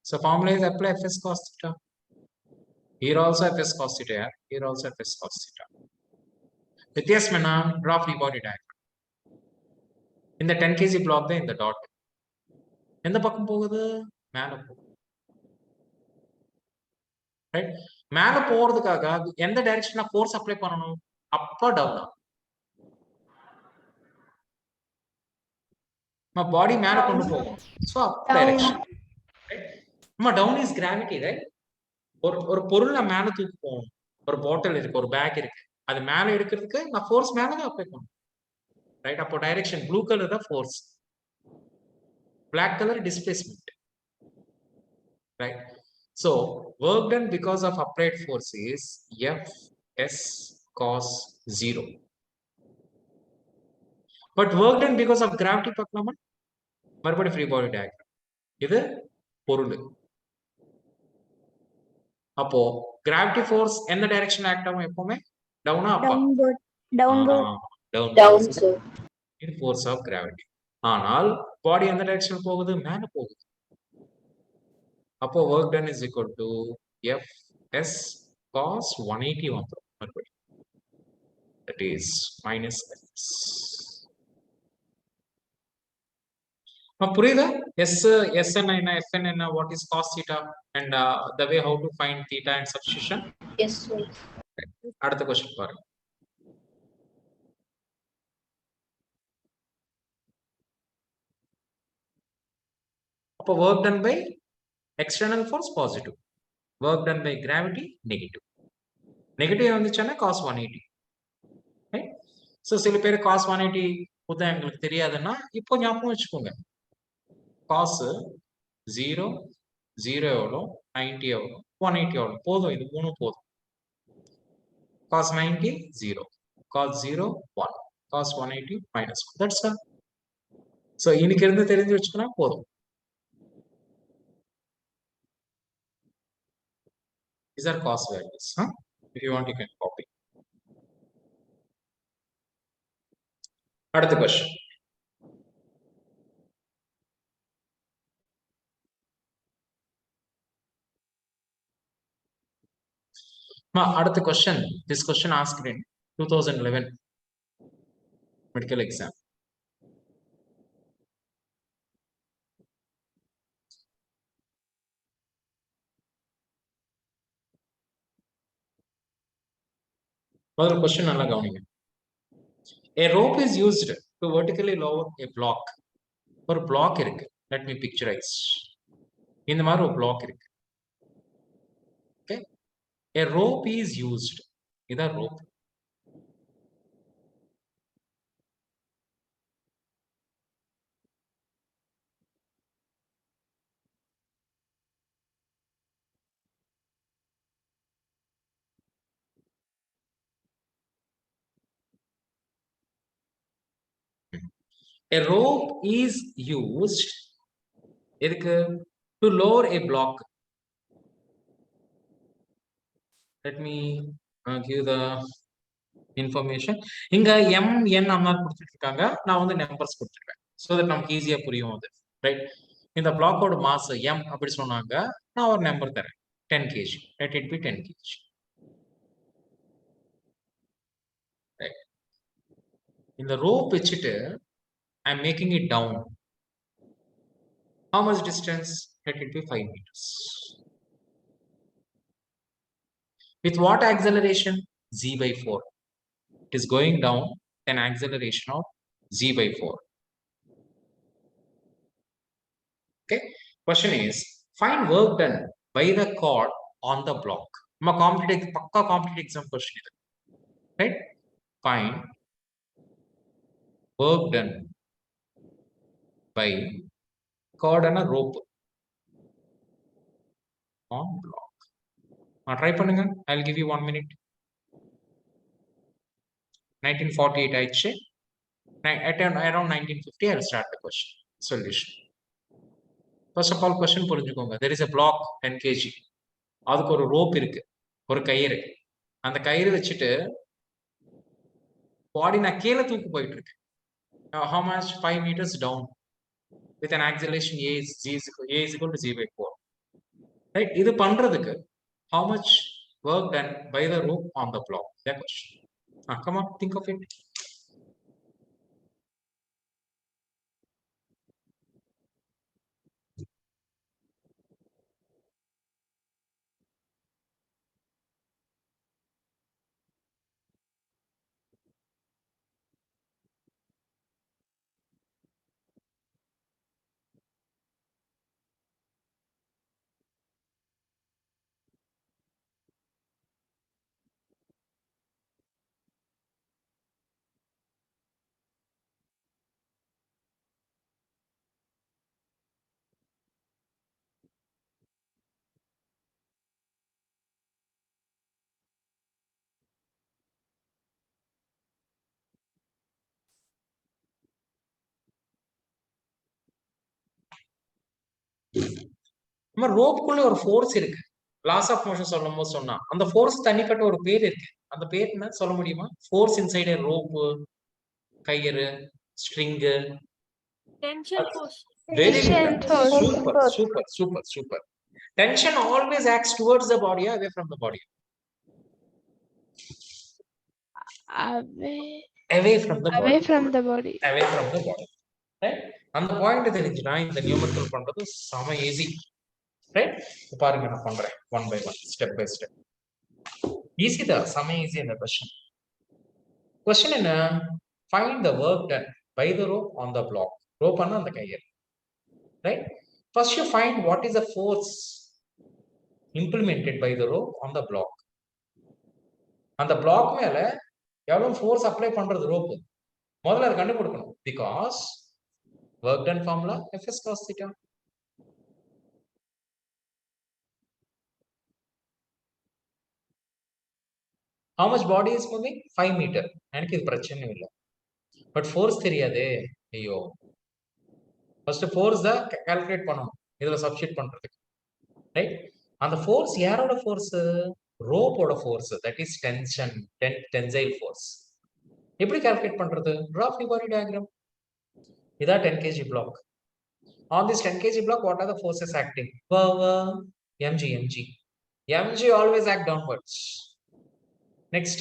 So formula is apply fs cos theta. Here also fs cos theta, here also fs cos theta. வித்தியாசம் என்ன? Draw free body diagram. இந்த 10 kg block தான் இந்த dot. எந்த பக்கம் போகுது? மேல போகுது. Right? மேல போறதுக்காக எந்த டைரக்ஷன்ல ஃபோர்ஸ் அப்ளை பண்ணணும்? அப்பா டவுனா? நம்ம பாடி மேல கொண்டு போகும். சோ அப் டைரக்ஷன். நம்ம டவுன் இஸ் கிராவிட்டி, ரைட்? ஒரு பொருளை மேல தூக்கி போகும். ஒரு பாட்டில் இருக்கு, ஒரு பேக் இருக்கு, அது மேல எடுக்கிறதுக்கு நான் ஃபோர்ஸ் மேல தான் அப்ளை பண்ணணும், ரைட்? அப்போ டைரக்ஷன் ப்ளூ கலர் தான் force, black color displacement, right? So work done because of applied force is Fs cos 0. But work done because of gravity பார்க்கலாமா? மறுபடியும் free body diagram. இது பொருள். அப்போ gravity force எந்த direction act ஆகும்? எப்பவுமே டவுனா அப்பா? Down sir. இது force of gravity. ஆனால் பாடி எந்த டைரக்ஷன் போகுது? மேல போகுது. அப்போ work done is equal to Fs cos 180 வந்துரும் மறுபடியும். That is minus Fs. புரியுதா? Sn என்ன, Fn என்ன, what is cos theta and the way how to find theta and substitution? Yes sir. அடுத்த क्वेश्चन பாருங்க. அப்போ work done by external force positive, work done by gravity negative. Negative வந்துச்சுன்னா cos 180, right? So சில பேர் cos 180 Buddha எங்களுக்கு தெரியாதுன்னா இப்போ ஞாபகம் வச்சுக்கோங்க. cos 0 0 எவ்வளோ, 90 எவ்வளோ, 180 எவ்வளோ, போதும். இது மூணும் போதும். cos 90 0, cos 0 1, cos 180 minus 1. That's all. So இன்னைக்கு இருந்து தெரிஞ்சு வச்சுக்கனா போதும். These are cos values. If you want, you can copy. அடுத்த question. அடுத்த question. This question asked in 2011 medical exam. முதல் question நல்லா கவனிங்க. A rope is used to vertically lower a block. ஒரு block இருக்கு. Let me picturize. இந்த மாதிரி ஒரு block இருக்கு. Okay? A rope is used. இத rope. A rope is used to lower a block. Let me give the information. இங்க m n அம்மா கொடுத்துருக்காங்க, நான் வந்து நம்பர்ஸ் கொடுத்துருக்கேன் so that நமக்கு ஈஸியா புரியும் அது, ரைட்? இந்த பிளாக்கோட மாஸ் m அப்படி சொன்னாங்க, நான் ஒரு நம்பர் தரேன் 10 kg. let it be 10 kg. right? இந்த rope வச்சிட்டு I am making it down. How much distance? Let it be 5 meters. With what acceleration? Z by 4. It is going down, an acceleration of Z by 4. Okay. Question is, find work done by the cord on the block. Pakka competitive exam question. Right? Find work done by cord and a rope on block. Try பண்ணுங்க. I'll give you 1 minute. 1948 ஆயிடுச்சு. At around 1950 I'll start the question solution. First of all question புரிஞ்சுக்கோங்க. There is a block 10 kg. அதுக்கு ஒரு rope இருக்கு, ஒரு கயிறு. அந்த கயிறு வச்சுட்டு பாடி நான் கீழே தூக்கி போயிட்டு இருக்கு. How much? 5 meters down with an acceleration a is equal to g by 4. Right? இது பண்றதுக்கு how much work done by the rope on the block? That question. Come on, think of it. நம்ம ரோப்புக்குள்ள ஒரு force இருக்கு. Loss of motion சொல்லும்போது சொன்னா அந்த force தனிப்பட்ட ஒரு பேர் இருக்கு. அந்த பேர் என்ன சொல்ல முடியுமா? ஃபோர்ஸ் இன்சைட் a rope, கயிறு, string. Tension force. Very Tension good. force. Super. Tension always acts towards the body or away from the body? Away from the body. Away from the body. Away from the body. Right? அந்த point தெரிஞ்சுனா இந்த numerical பண்றது செம easy. Right? பாருங்க நான் பண்றேன் one by one, step by step. Easy தான், செம easy இந்த क्वेश्चन. क्वेश्चन என்ன? Find the work done by the rope on the block. rope அண்ணா அந்த கயிறு. Right? First you find what is the force implemented by the rope on the block. அந்த block மேல எவ்வளவு force apply பண்றது rope? முதல்ல அதை கண்டுபிடிக்கணும். Because work done formula Fs cos theta. How much body is moving? 5 meter. எனக்கு இது பிரச்சனை இல்லை. பட் ஃபோர்ஸ் தெரியாதே. ஐயோ, ஃபர்ஸ்ட் ஃபோர்ஸ் தான் கால்குலேட் பண்ணணும் இதுல சப்ஸ்டிட் பண்றதுக்கு. ரைட்? அந்த ஃபோர்ஸ் யாரோட ஃபோர்ஸ்? ரோப்போட force. That is tension, tensile force. எப்படி கால்குலேட் பண்றது? Draw free body diagram. இதா 10 kg block. On this 10 kg block, what are the forces acting? mg always act downwards. Next,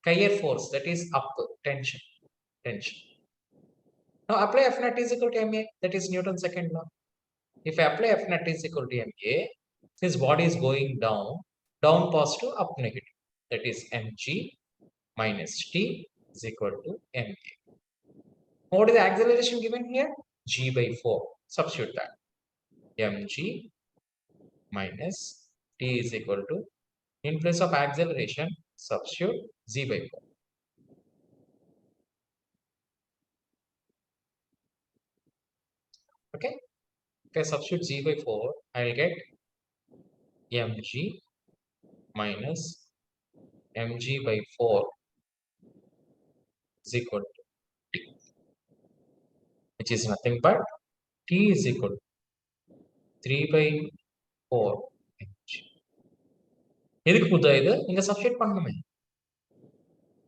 Kayer force, that is up, tension. Now apply F net is equal to ma, that is Newton's second law. If I apply F net is equal to ma, since body is going down positive, up negative, that is mg minus t is equal to ma. What is the acceleration given here? G by 4. Substitute that. mg minus t is equal to, in place of acceleration, substitute z by 4. Okay? If I substitute z by 4, I will get mg minus mg by 4 is equal to t, which is nothing but t is equal to 3 by 4 mg. எதுக்கு புதுதா இது? இங்க substitute பண்ணணுமே.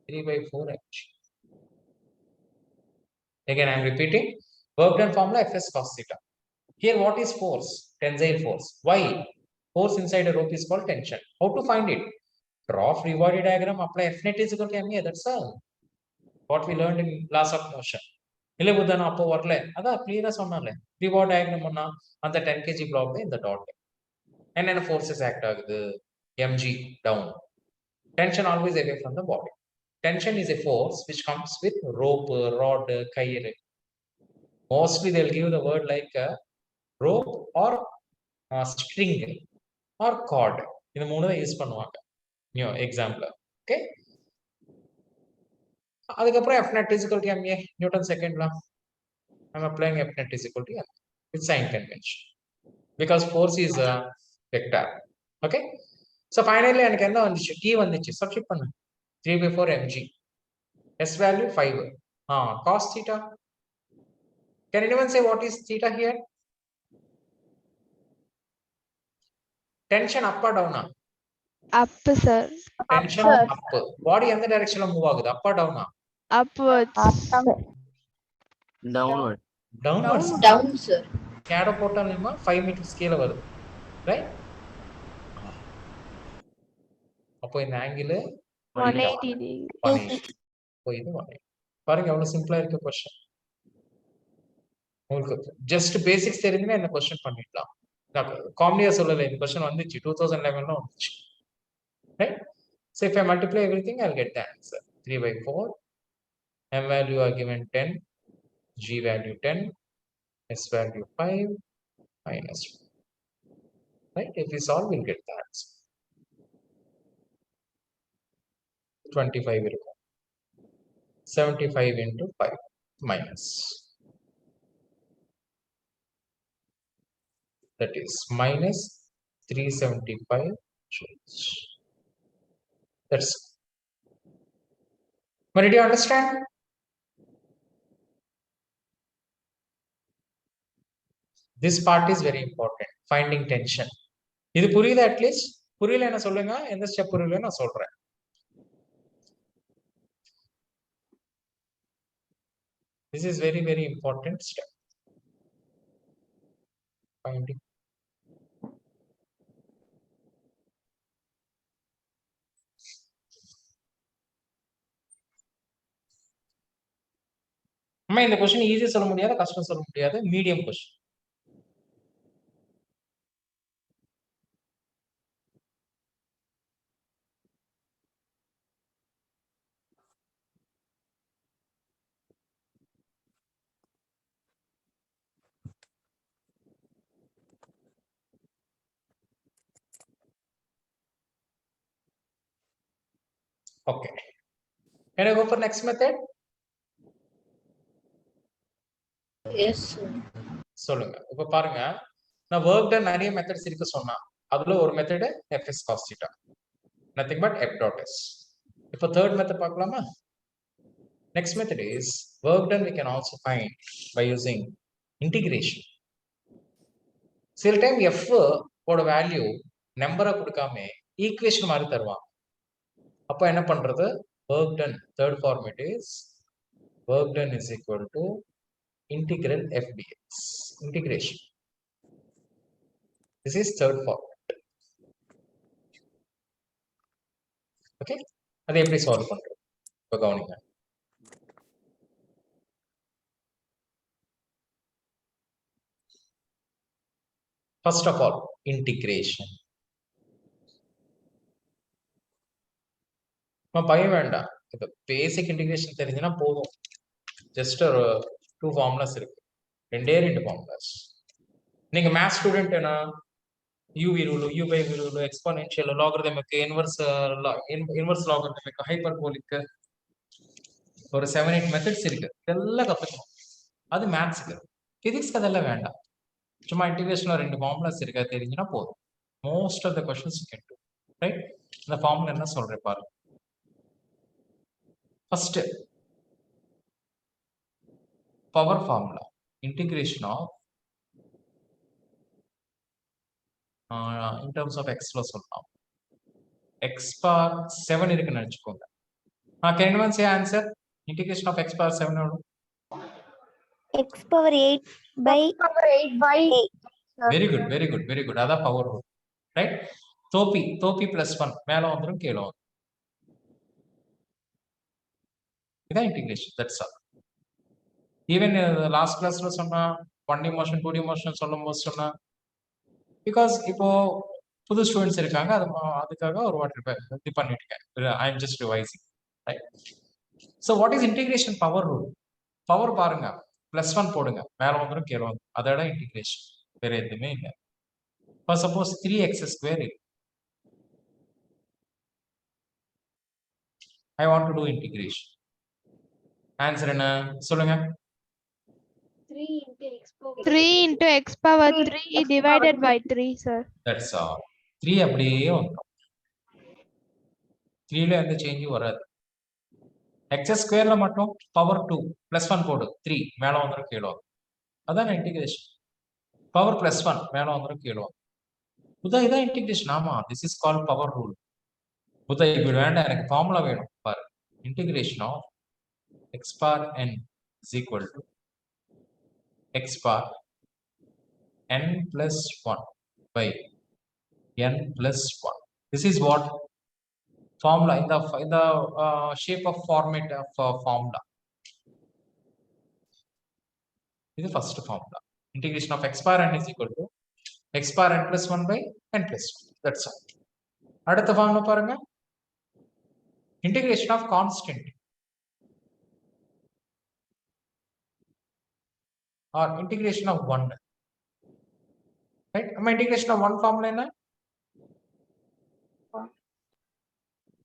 3 by 4 mg. Again I am repeating, work done formula Fs cos theta. Here what is force? Tensile force. Why? Force inside a rope is called tension. How to find it? Draw free body diagram, apply F net is equal to ma. That's all. What we learned in laws of motion. இல்லை புத்தானா அப்போ வரல, அதான் கிளியரா சொன்னால free body diagram பண்ணா அந்த 10 kg black இந்த dot. என்னென்ன ஃபோர்ஸஸ் ஆக்ட் ஆகுது? mg down. Tension always away from the body. Tension is a force which comes with rope, rod, கயிறு. Mostly they'll give the word like rope or string or cord. இந்த மூணு தான் use பண்ணுவாங்க new example. Okay, அதுக்கப்புறம் F net is equal to ma, Newton's second law. I'm applying F net is equal to m. It's sign convention because force is a vector. Okay, so finally எனக்கு என்ன வந்துச்சு, t வந்துச்சு. Substitute பண்ணு 3/4 mg, s value 5. Cos theta. Can anyone say what is theta here? Tension up or down? Up, sir. Tension sir. up. Body எந்த direction move ஆகுது, up or down? Upwards. Downward. Downwards. Down, sir. Shadow போட்டாலுமா 5 meters கீழ வருது, right? அப்போ இந்த angle 180 degree. 180. இப்போ இது 180. பாருங்க எவ்வளவு சிம்பிளா இருக்கு क्वेश्चन. உங்களுக்கு ஜஸ்ட் பேசிக்ஸ் தெரிஞ்சுனா இந்த क्वेश्चन பண்ணிடலாம். காமெடியா சொல்லல, இந்த क्वेश्चन வந்துச்சு 2011 ல வந்துச்சு, right? So if I multiply everything, I'll get the answer. 3/4, m value are given 10, g value 10, s value 5, minus 1. Right? If we solve, we'll get the answer. 25 இருக்கும். 75 into 5 minus. That is minus 375 joules. That's. But did you understand? This part is very important. Finding tension. இது புரியுதா? At least புரியல என்ன சொல்லுங்க, எந்த step புரியல நான் சொல்றேன். This is very, very important step. Finding. அம்மா இந்த क्वेश्चन ஈஸியா சொல்ல முடியாது, கஷ்டம் சொல்ல முடியாது, medium question. Okay. Can I go for next method? Yes, sir. சொல்லுங்க. இப்ப பாருங்க, நான் work done நிறைய மெத்தட்ஸ் இருக்கு சொன்னா, அதுல ஒரு method fs cos theta, nothing but f dot s. இப்போ third method பார்க்கலாமா? Next method is work done we can also find by using integration. சில டைம் f ஓட வேல்யூ நம்பரா கொடுக்காம ஈக்குவேஷன் மாதிரி தருவாங்க. அப்போ என்ன பண்றது? work done third format is work done is equal to integral f dx. Integration. This is third format. Okay, அதை எப்படி சால்வ் பண்றது இப்போ கவனிங்க. First of all, integration. பயம் வேண்டாம், இப்போ பேசிக் இன்டிகிரேஷன் தெரிஞ்சுன்னா போதும். ஜஸ்ட் ஒரு 2 ஃபார்முலாஸ் இருக்கு, ரெண்டு ஃபார்முலாஸ். நீங்க மேத்ஸ் ஸ்டூடெண்ட் என்ன, uv rule, u by v rule, exponential, logarithmic, inverse logarithmic, hyperbolic, ஒரு 7-8 மெத்தட்ஸ் இருக்கு, இதெல்லாம் கத்துக்கணும். அது மேத்ஸ்க்கு. பிசிக்ஸ்க்கு அதெல்லாம் வேண்டாம், சும்மா இன்டிகிரேஷன்ல 2 ஃபார்முலாஸ் இருக்கு, அது தெரிஞ்சுன்னா போதும். Most of the questions you can do, right? இந்த ஃபார்முலா என்ன சொல்றேன் பாருங்க. First, power formula, integration of in terms of x ல சொல்லலாம், x power 7 இருக்குன்னு நினைச்சுக்கோங்க. can anyone say answer? Integration of x power 7 எவ்வளவு? X power 8 by 8. Very good, very good, very good. அதான் பவர் ரூல், ரைட்? தோப்பி பிளஸ் 1 மேல வந்துரும், கீழே வரும். இதான் integration. That's all. Even last கிளாஸ்ல சொன்னா 1D மோஷன் 2D மோஷன் சொல்லும்போது சொன்னா, பிகாஸ் இப்போ புது ஸ்டூடெண்ட்ஸ் இருக்காங்க, அதுக்காக ஒரு வாட்டர் இது பண்ணிருக்கேன். I am just revising, right? So what is integration power rule? Power பாருங்க, +1 போடுங்க, மேல வந்துடும், கீழே வந்துடும், அதோட இன்டிகிரேஷன், வேற எதுவுமே இல்லை. இப்போ suppose 3x², I want to do integration. Answer என்ன சொல்லுங்க? 3 into x power 3 divided by 3, sir. That's all. 3 அப்படியே வந்துரும். 3 ல எந்த சேஞ்சும் வராது. x ஸ்கொயர்ல மட்டும் பவர் 2 பிளஸ் 1 போடு 3 மேல வந்துரும் கீழ வரும். அதான் இன்டிகிரேஷன். பவர் பிளஸ் 1 மேல வந்துரும் கீழ வரும். இதான் இன்டிகிரேஷன். ஆமா, this is called power rule. இப்படி வேண்டாம், எனக்கு ஃபார்முலா வேணும் பாரு. Integration of x power n is equal to x power n plus 1 by n plus 1. This is what formula in the shape of format of formula. This is the first formula. Integration of x power n is equal to x power n plus 1 by n plus 1. That's all. அடுத்த formula பாருங்க. Integration of constant or integration of 1. Right? Integration of 1 formula என்ன?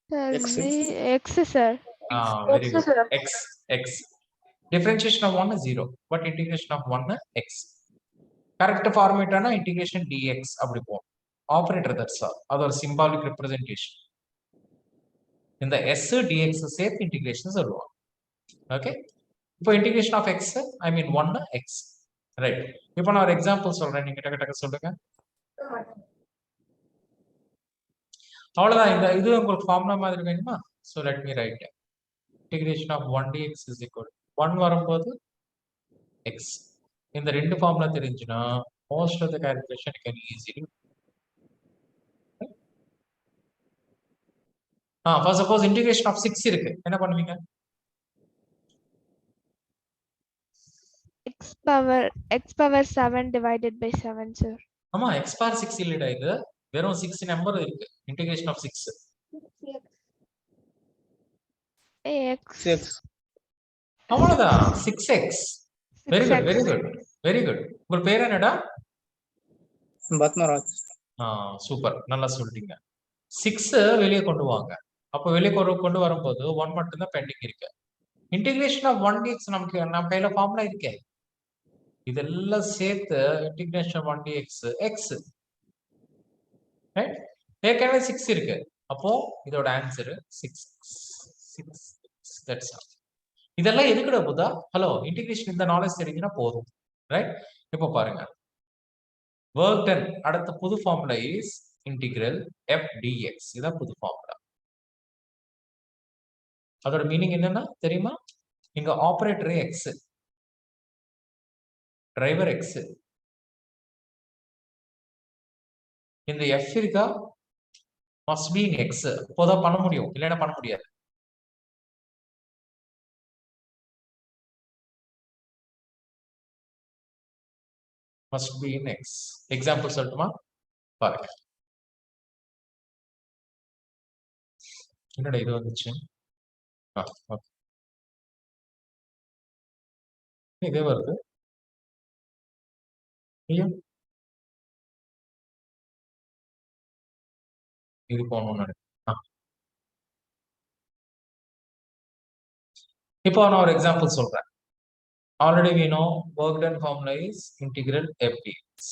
Sir, X. x, sir. Very good. X. Differentiation of 1 is 0, but integration of 1 is x. Correct format ana integration dx அப்படி போகும். Operator, that's all. அது ஒரு symbolic representation. இந்த s dx சேர்த்து integration சொல்லுவோம். Okay? இப்போ integration of x, I mean 1 x. Right. இப்போ நான் ஒரு example சொல்றேன், நீங்க டக்க சொல்லுங்க. அவ்வளவுதான். இது உங்களுக்கு ஃபார்முலா மாதிரி வேணுமா? So let me write it. Integration of 1 dx is equal to 1 வரும்போது x. இந்த ரெண்டு formula தெரிஞ்சுனா most of the calculation you can easily. for suppose integration of 6 இருக்கு, என்ன பண்ணுவீங்க? x power 7 divided by 7, sir. ஆமா, x power 6 இல்லடா, இது வெறும் 6 நம்பர் இருக்கு. integration of 6 x. அவ்வளவுதான். 6x. Very good. உங்க பேர் என்னடா? பத்மராஜ். சூப்பர், நல்லா சொல்லிட்டீங்க. 6 வெளியே கொண்டு வாங்க. அப்ப வெளியே கொண்டு வரும்போது 1 மட்டும் தான் பெண்டிங் இருக்கு. இன்டிகிரேஷன் ஆஃப் 1 dx நமக்கு நம்ம கையில ஃபார்முலா இருக்கே. இதெல்லாம் சேர்த்து integration of 1 dx x. Right? ஏற்கனவே 6 இருக்கு. அப்போ இதோட ஆன்சர் 6. That's all. இதெல்லாம் எதுக்குடா புதா? ஹலோ, இன்டிகிரேஷன் இந்த நாலேஜ் தெரிஞ்சுனா போதும். ரைட்? இப்போ பாருங்க. work done. அடுத்த புது formula is integral f dx. இதான் புது ஃபார்முலா. அதோட மீனிங் என்னன்னா தெரியுமா? இங்க ஆபரேட்டர் x, டிரைவர் x. இந்த f இருக்கா must be in x. அப்போதான் பண்ண முடியும், இல்லைன்னா பண்ண முடியாது. must be in x. Example சொல்லட்டுமா? பாருங்க. என்னடா இது வந்துச்சு? இதே வருது. இது போகணும்னு நினைக்கிறேன். இப்போ நான் ஒரு எக்ஸாம்பிள் சொல்றேன். Already we know work done formula is integral f dx.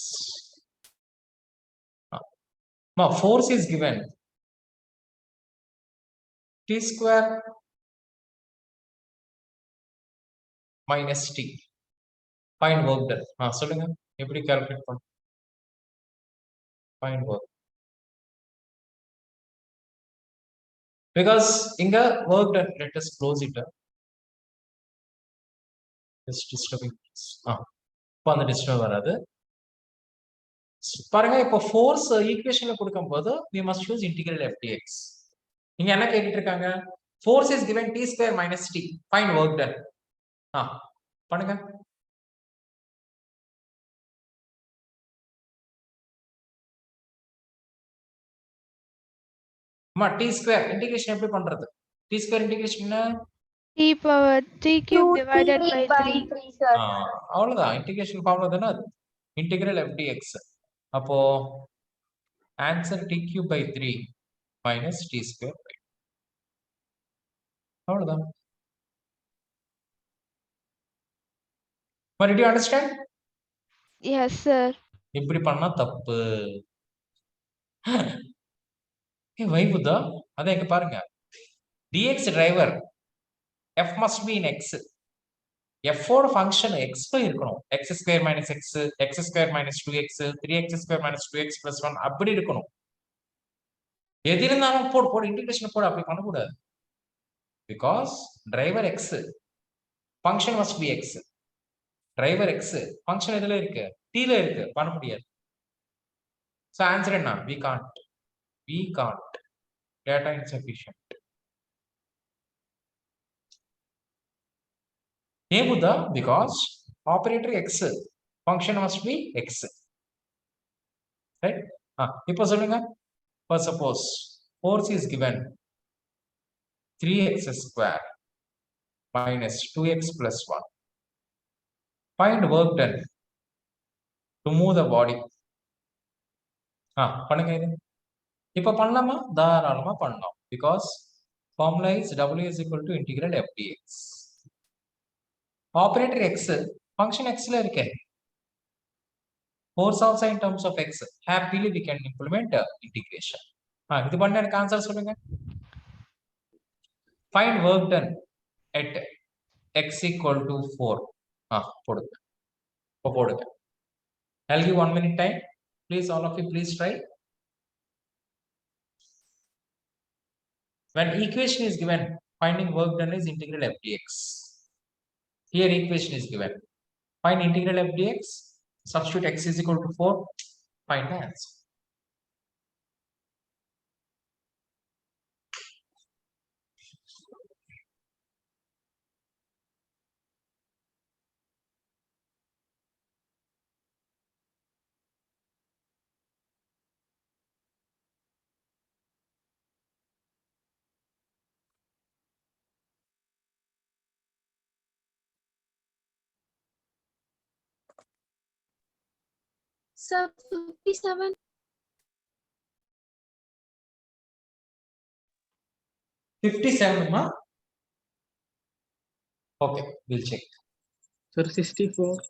Now force is given t square minus t. Find work done. சொல்லுங்க, எப்படி கால்குலேட் பண்ண? Find work. Because inga work done, let us close it up. Just disturbing. இப்போ அந்த disturb வராது. பாருங்க, இப்போ force ஈக்குவேஷன்ல கொடுக்கும்போது we must use integral f dx. இங்க என்ன கேட்டுட்டு இருக்காங்க? force is given t square minus t. Find work done. பண்ணுங்க. t square integration எப்படி பண்றது? t square integration என்ன? t power t cube divided by 3. அவ்வளவுதான். இன்டிகிரேஷன் ஃபார்முலா தானே அது. integral f dx. அப்போ answer t cube by 3 minus t square by. அவ்வளவுதான். But did you understand? Yes, sir. இப்படி பண்ணா தப்பு. Why Buddha? அதை இங்க பாருங்க. dx driver f must be in x. f ஓட function x இருக்கணும். x square minus x, x square minus 2x, 3x square minus 2x plus 1 அப்படி இருக்கணும். எது இருந்தாலும் போடு இன்டிகிரேஷன் போடு, அப்படி பண்ணக்கூடாது. Because driver x, function must be x. Driver x, function எதுல இருக்கு? t ல இருக்கு, பண்ண முடியாது. So answer என்ன? We can't. Data insufficient. Buddha, because operator x, function must be x. Right? இப்போ சொல்லுங்க. For suppose force is given 3x square minus 2x plus 1. Find work done to move the body. பண்ணுங்க இது. இப்போ பண்ணலாமா? தாராளமா பண்ணலாம். Because formula is W is equal to integral f dx. Operator x, function x ல இருக்கே. Force also in terms of x. Happily we can implement integration. இது பண்ண எனக்கு ஆன்சர் சொல்லுங்க. Find work done at x equal to 4. போடுங்க. போடுங்க. I'll give 1 minute time. Please, all of you, please try. When equation is given, finding work done is integral f dx. Here equation is given. Find integral f dx. Substitute x is equal to 4. Find the answer. Sir, 57. 57, ma? Okay, we'll check. Sir, 64.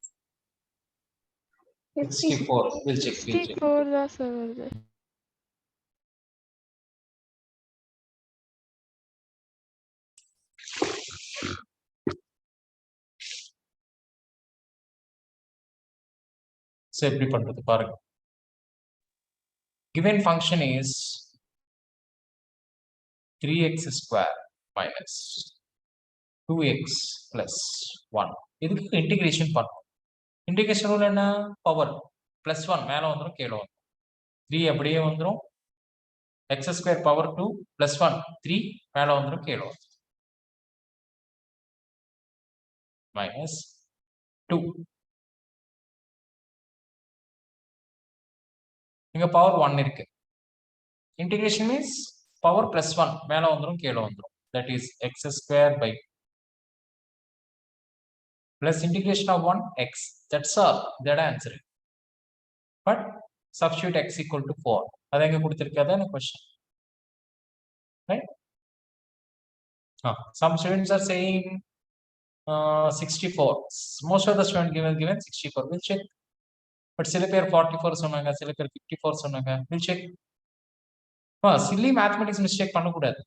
64, we'll check. 64 தான் sir வருது. So எப்படி பண்றது பாருங்க. Given function is 3x square minus 2x plus 1. இதுக்கு integration பண்ணும். Integration rule என்ன? Power +1 மேல வந்துரும், கீழே வந்துரும். 3 அப்படியே வந்துரும். x square power 2 plus 1 3 மேல வந்துரும், கீழே வந்துரும். minus 2. இங்க பவர் 1 இருக்கு. இன்டிகிரேஷன் மீன்ஸ் பவர் +1 மேல வந்துரும், கீழே வந்துரும். That is x square by plus integration of 1 x. That's all. That answer. But substitute x equal to 4. அது எங்க கொடுத்திருக்காது அந்த question. Right? Some students are saying 64. Most of the students given 64. We'll check. But சில பேர் 44 சொன்னாங்க, சில பேர் 54 சொன்னாங்க. We'll check. silly mathematics mistake பண்ணக்கூடாது.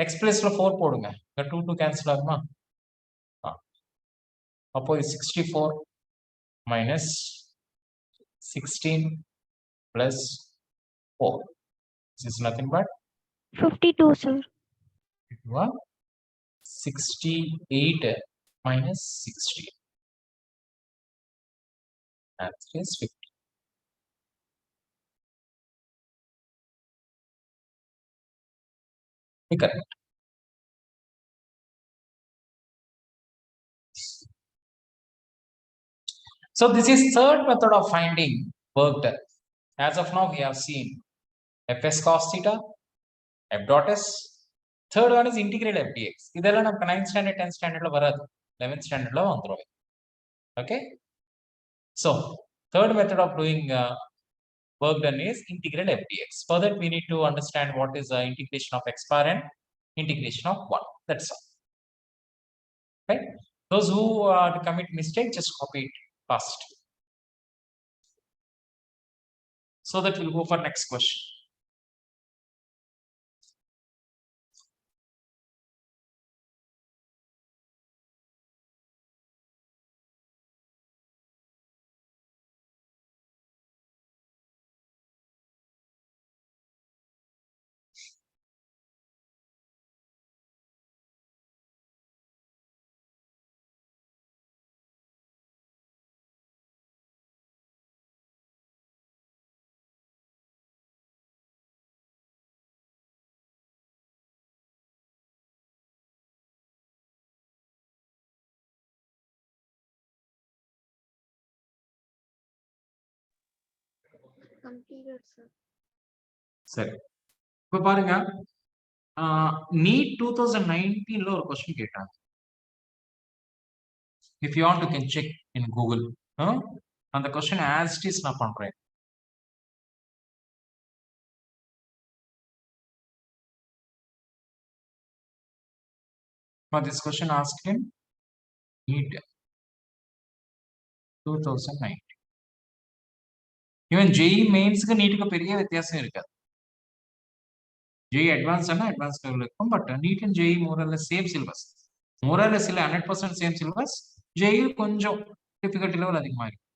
x plus 4 போடுங்க. 2 2 cancel ஆகுமா? அப்போ 64 minus 16 plus 4. This is nothing but 52, sir. 68 minus 60. Answer is 50. Correct. So this is third method of finding work done. As of now, we have seen fs cos theta, f dot s. Third one is integral f dx. இதெல்லாம் நமக்கு 9th standard, 10th standard ல வராது. 11th standard ல வந்துரும். Okay. So third method of doing work done is integral f dx. For that, we need to understand what is the integration of x power n, integration of 1. That's all. Right? Those who commit mistake, just copy it fast. So that we'll go for next question. Completed, sir. சரி இப்ப பாருங்க NEET 2019 ஒரு question கேட்டாங்க. If you want, you can check in Google. And the question as it is நான் பண்றேன். But this question asked in NEET 2019. Even JEE mains க்கு NEET க்கு பெரிய வித்தியாசம் இருக்காது. JEE advanced and advanced level இருக்கும், but NEET and JEE more or less same syllabus. More or less இல்ல 100% same syllabus. JEE கொஞ்சம் difficulty level அதிகமா இருக்கு.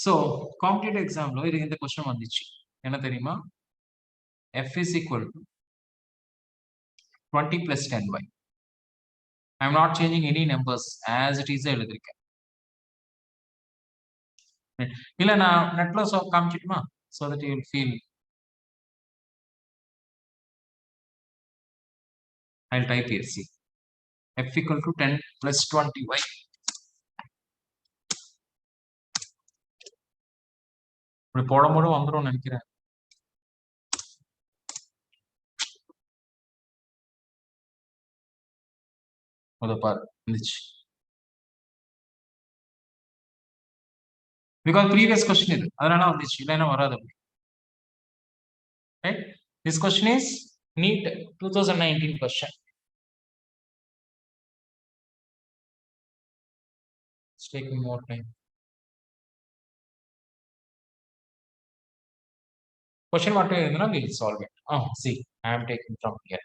So competitive examல இது இந்த question வந்துச்சு. என்ன தெரியுமா? F is equal to 20 plus 10y. I am not changing any numbers as it is எழுதிருக்கேன். இல்ல நான் நெட்ல காமிச்சிட்டுமா so that you will feel. I'll type here, see. F equal to 10 plus 20y. இப்படி போடும்போது வந்துரும் நினைக்கிறேன். அத பாரு வந்துச்சு. Because previous question இது அதனால வந்துச்சு இல்லைன்னா வராது. Right? This question is NEET 2019 question. It's taking more time. Question what we'll solve it. Oh, see, I am taking from here.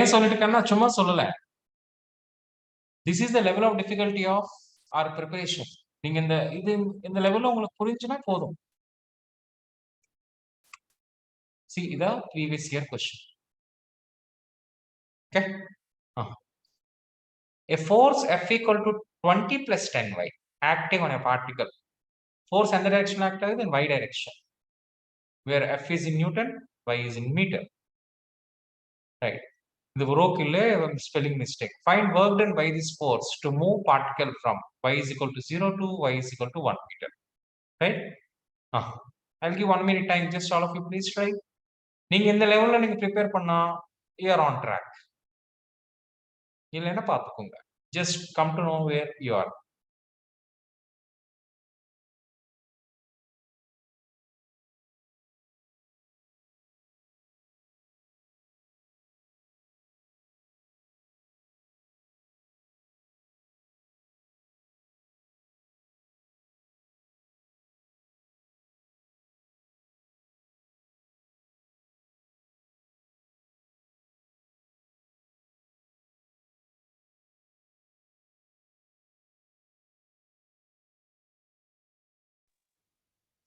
ஏன் சொல்லிட்டு சும்மா சொல்லல. This is the level of difficulty of our preparation. நீங்க இந்த லெவல்ல உங்களுக்கு புரிஞ்சுனா போதும். See the previous year question. Okay. A force F equal to 20 plus 10y acting on a particle. Force in the direction active in y direction. Where F is in Newton, y is in meter. Right. The row spelling mistake. Find work done by this force to move particle from y is equal to 0 to y is equal to 1 meter. Right? I'll give 1 minute time. Just all of you please try. நீங்க இந்த லெவல்ல நீங்க prepare பண்ணா you are on track. இல்லைன்னா பார்த்துக்கோங்க. Just come to know where you are.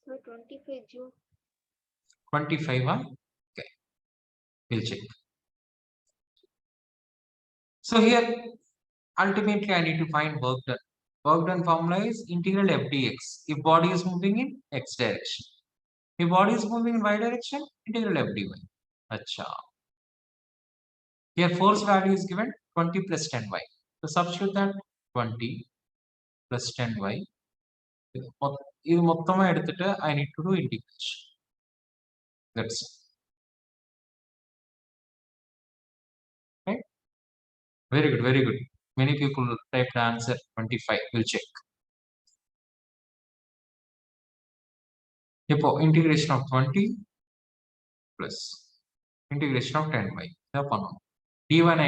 So 25 June. 25, huh? Okay. We'll check. So here, ultimately, I need to find work done. Work done formula is integral f dx. If body is moving in x direction. If body is moving in y direction, integral f dy. Acha. Here, force value is given 20 plus 10y. So substitute that 20 plus 10y. இது மொத்தமா எடுத்துட்டு I need to do integration. That's it. Okay. Very good, very good. Many people type the answer 25. We'll check. இப்போ integration of 20 plus integration of 10y. இதான் பண்ணணும். dy நான்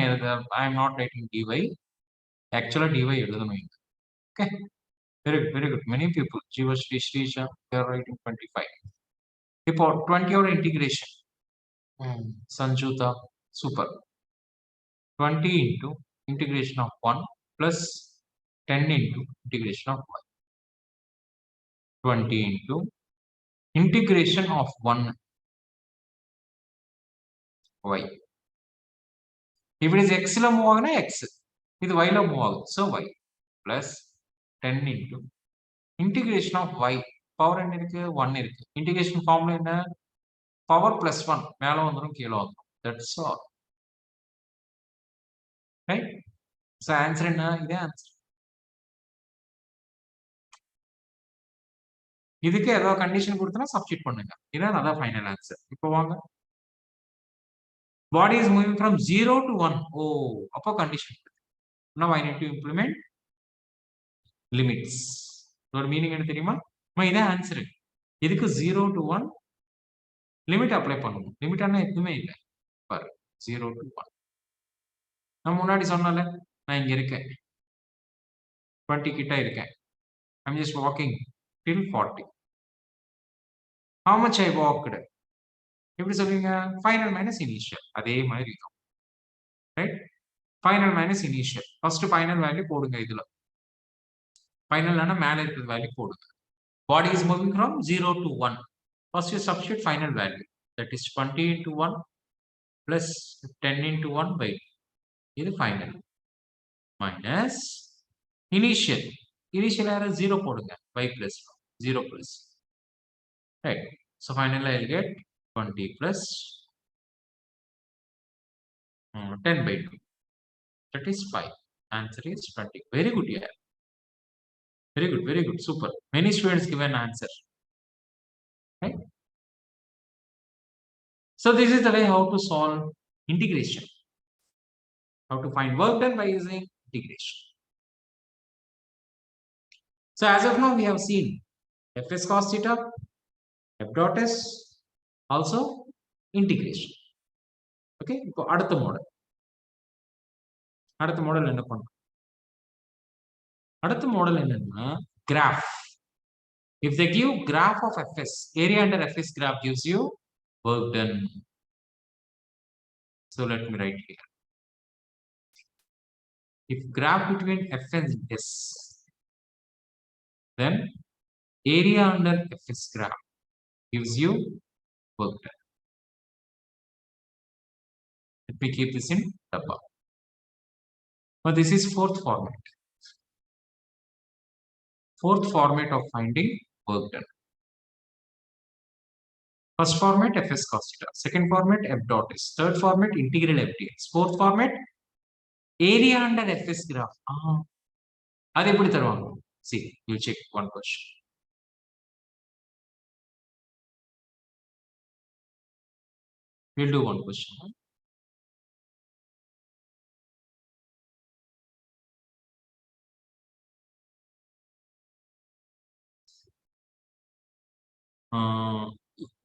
I am not writing dy. Actually dy எழுதணும் இங்க. Okay. Very good. Many people, Jivashri, Srisha, they are writing 25. இப்போ 20 ஓட integration. Sanjuta, super. 20 into integration of 1 plus 10 into integration of y. 20 into integration of 1 y. If it is x la move agna x, இது y la move ஆகுது, so y plus 10 into integration of y. Power என்ன இருக்கு? 1 இருக்கு. Integration formula என்ன? Power plus 1 மேல வந்துரும் கீழ வந்துரும். That's all. Right? So answer என்ன? இதே answer. இதுக்கு ஏதாவது கண்டிஷன் கொடுத்தனா சப்ஸ்டிட் பண்ணுங்க. இதான் அதான் ஃபைனல் ஆன்சர். இப்போ வாங்க. Body is moving from 0 to 1. Oh, அப்போ condition. Now I need to implement limits. இதோட மீனிங் என்ன தெரியுமா? இதான் ஆன்சர். இதுக்கு 0 to 1 லிமிட் அப்ளை பண்ணணும். லிமிட் ஆனா எதுவுமே இல்லை. பாரு 0 to 1. நான் முன்னாடி சொன்னல, நான் இங்க இருக்கேன், 20 கிட்ட இருக்கேன். I'm just walking till 40. How much I walked? எப்படி சொல்லுவீங்க? Final minus initial. அதே மாதிரி இருக்கும். Right? Final minus initial. First final value போடுங்க இதுல. ஃபைனல்னா மேல இருக்கிற வேல்யூ போடுங்க. Body is moving from 0 to 1. First you substitute final value. That is 20 into 1 plus 10 into 1 by 2. இது final. Minus initial. Initial error 0 போடுங்க. Y plus 0 plus. Right. So finally I'll get 20 plus 10 by 2. That is 5. Answer is 20. Very good, yeah. Very good, super. Many students give an answer. Right? So this is the way how to solve integration. How to find work done by using integration. So as of now we have seen fs cos theta, f dot s, also integration. Okay, இப்போ அடுத்த model என்ன பண்றோம்? அடுத்த model என்னன்னா graph. If they give graph of fs, area under fs graph gives you work done. So let me write here. If graph between f and s, then area under fs graph gives you work done. Let me keep this in double. But this is fourth format. Fourth format of finding work done. First format fs cos theta. Second format f dot s. Third format integral f dx. Fourth format area under fs graph. அது எப்படி தருவாங்க? See, you check one question. We'll do one question.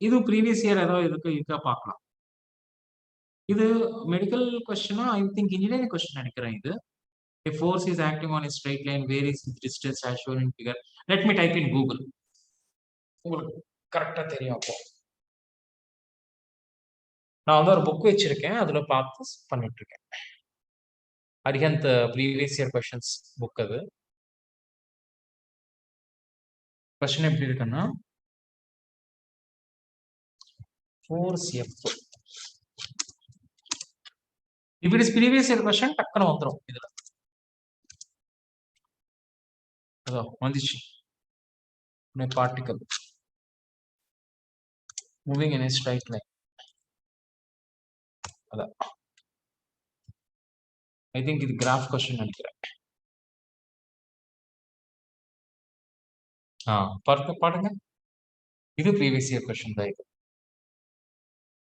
இது previous year ஏதோ இருக்கா பார்க்கலாம். இது medical கொஸ்டினா, I think engineering question நினைக்கிறேன். இது a force is acting on a straight line varies with distance as shown in figure. Let me type in Google. உங்களுக்கு கரெக்டா தெரியும். அப்போ நான் வந்து ஒரு புக் வச்சிருக்கேன், அதுல பார்த்து பண்ணிட்டு இருக்கேன். Arihant previous year questions book. அது கொஸ்டின் எப்படி இருக்குன்னா, force F. If it is previous year question, டக்குனு வந்துரும் இதுல. அதோ வந்துச்சு. A particle moving in a straight line. அதா I think இது graph question நினைக்கிறேன். பாருங்க, இது previous year question தான் இது.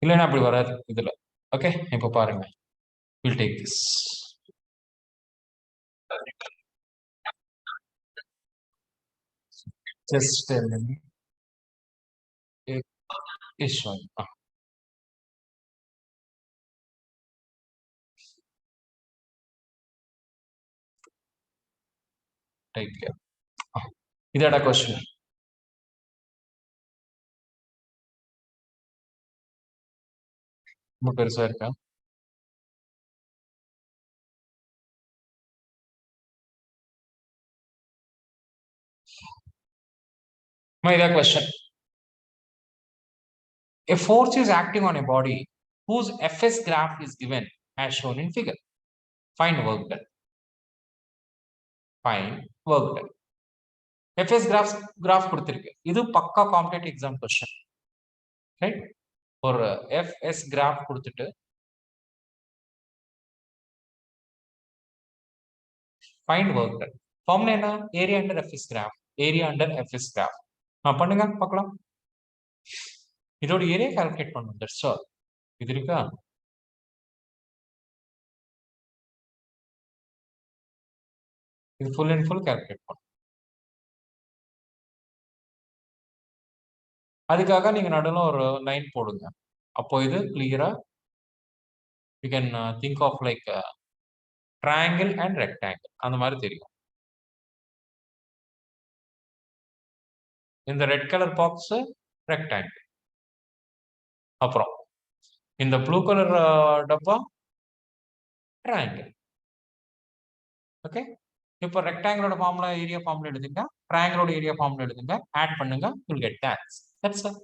இல்லைன்னா அப்படி வராது இதுல. ஓகே, இப்போ பாருங்க. We'll take this. Just tell me. Is showing. take care. Idada question. ரொம்ப பெருசா இருக்கா? My other question. A force is acting on a body whose Fs graph is given as shown in figure. Find work done. Find work done. Fs graph கொடுத்திருக்கு. இது பக்கா competitive exam question. Right? ஒரு Fs graph கொடுத்துட்டு find work done. Formula என்ன? Area under Fs graph. Area under Fs graph. பண்ணுங்க பார்க்கலாம். இதோட area calculate பண்ணணும். That's all. இது இருக்கா? இது ஃபுல் அண்ட் ஃபுல் கால்குலேட் பண்ணணும். அதுக்காக நீங்க நடுவுல ஒரு லைன் போடுங்க. அப்போ இது கிளியரா you can think of like triangle and rectangle அந்த மாதிரி தெரியும். இந்த ரெட் கலர் பாக்ஸ் ரெக்டாங்கிள். அப்புறம் இந்த ப்ளூ கலர் டப்பா ட்ரையாங்கிள். ஓகே, இப்போ ரெக்டாங்கிளோட ஃபார்முலா ஏரியா ஃபார்முலா எழுதுங்க, ட்ரையாங்கிளோட ஏரியா ஃபார்முலா எழுதுங்க, ஆட் பண்ணுங்க, you will get the answer. That's all.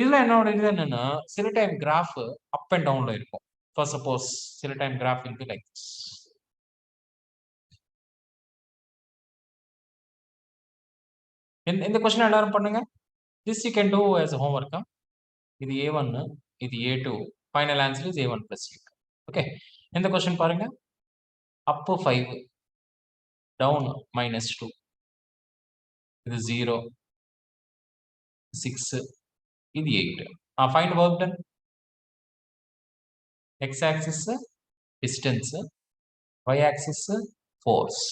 இதுல என்னோட இது என்னன்னா சில டைம் கிராஃப் அப் அண்ட் டவுன்ல இருக்கும். ஃபார் சப்போஸ் சில time graph will be like this. இந்த क्वेश्चन எல்லாரும் பண்ணுங்க. This you can do as a homework. இது A1, இது A2. Final answer is A1 plus U. Okay. இந்த क्वेश्चन பாருங்க. up 5, down -2. இது 0, 6, இது 8. Find work done. X axis distance, y axis force.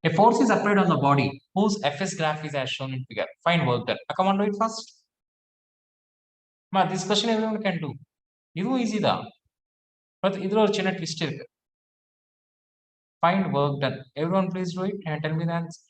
A force is applied on the body whose Fs graph is as shown in figure. Find work done. Come on, do it first. This question everyone can do. இதுவும் easy தான், but இதுல ஒரு சின்ன twist இருக்கு. Find work done. Everyone please do it and tell me the answer.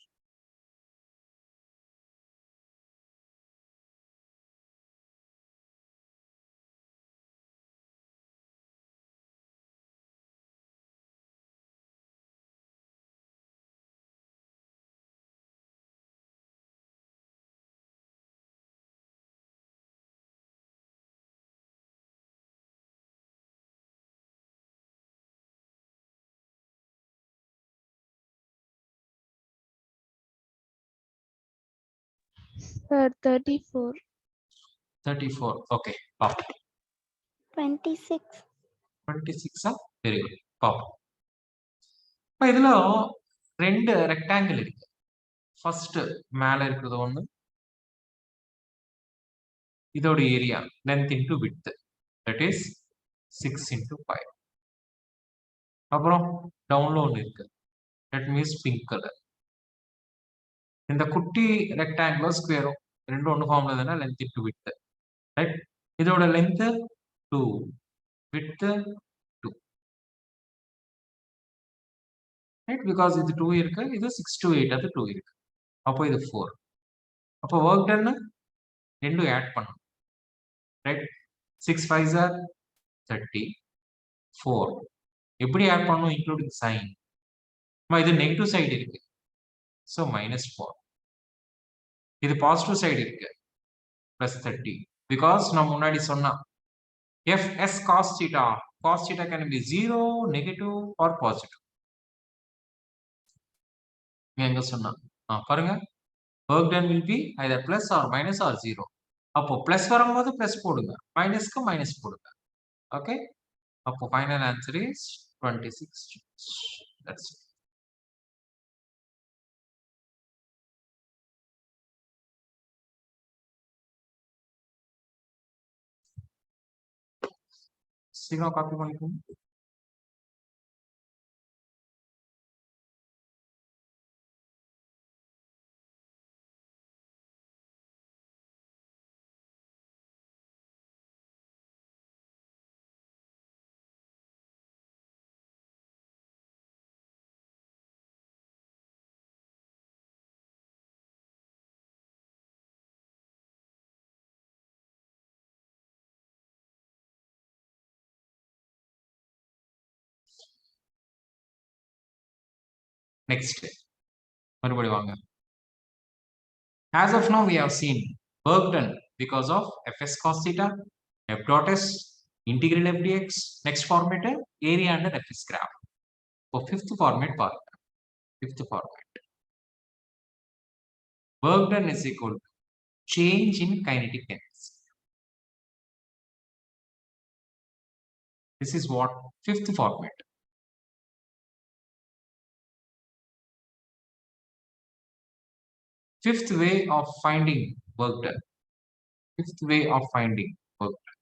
Sir, 34. 34. Okay, pop. 26. 26 very good. பாப்போம். இப்போ இதுல ரெண்டு ரெக்டாங்கிள் இருக்கு. ஃபர்ஸ்ட் மேல இருக்குது ஒண்ணு, இதோட area length into width, that is 6 into 5. அப்புறம் டவுன்ல ஒன்று இருக்கு, தட் மீன்ஸ் பிங்க் கலர். இந்த குட்டி ரெக்டாங்குலர் ஸ்கொயரும் ரெண்டு ஒன்று ஃபார்ம்ல தானே லென்த் இன்டு விட்த், ரைட்? இதோட லென்த் 2, விட்த் 2, ரைட்? பிகாஸ் இது 2 இருக்கு, இது 6 to 8 அது 2 இருக்கு, அப்போ இது 4. அப்போ ஒர்க் டன் ரெண்டும் ஆட் பண்ணணும், ரைட்? 6 5s are 30, 4 எப்படி ஆட் பண்ணணும்? Including sign. இது நெகட்டிவ் சைடு இருக்கு, ஸோ -4. இது பாசிட்டிவ் சைடு இருக்கு, +30. பிகாஸ் நான் முன்னாடி சொன்னா Fs cos theta can be 0, negative or positive. எங்க சொன்னா பாருங்க, work done will be either plus or minus or 0. அப்போ பிளஸ் வரும்போது பிளஸ் போடுங்க, மைனஸ்க்கு மைனஸ் போடுங்க. ஓகே, அப்போ final answer is 26 joules. That's it. சீக்கிரம் காப்பி பண்ணிக்கோங்க. Next, மறுபடி வாங்க. As of now, we have seen work done because of fs cos theta, f dot s, integral f dx. Next format, area under fs graph. For fifth format, work done is equal to change in kinetic energy. This is what fifth format. Fifth way of finding work done. Fifth way of finding work done.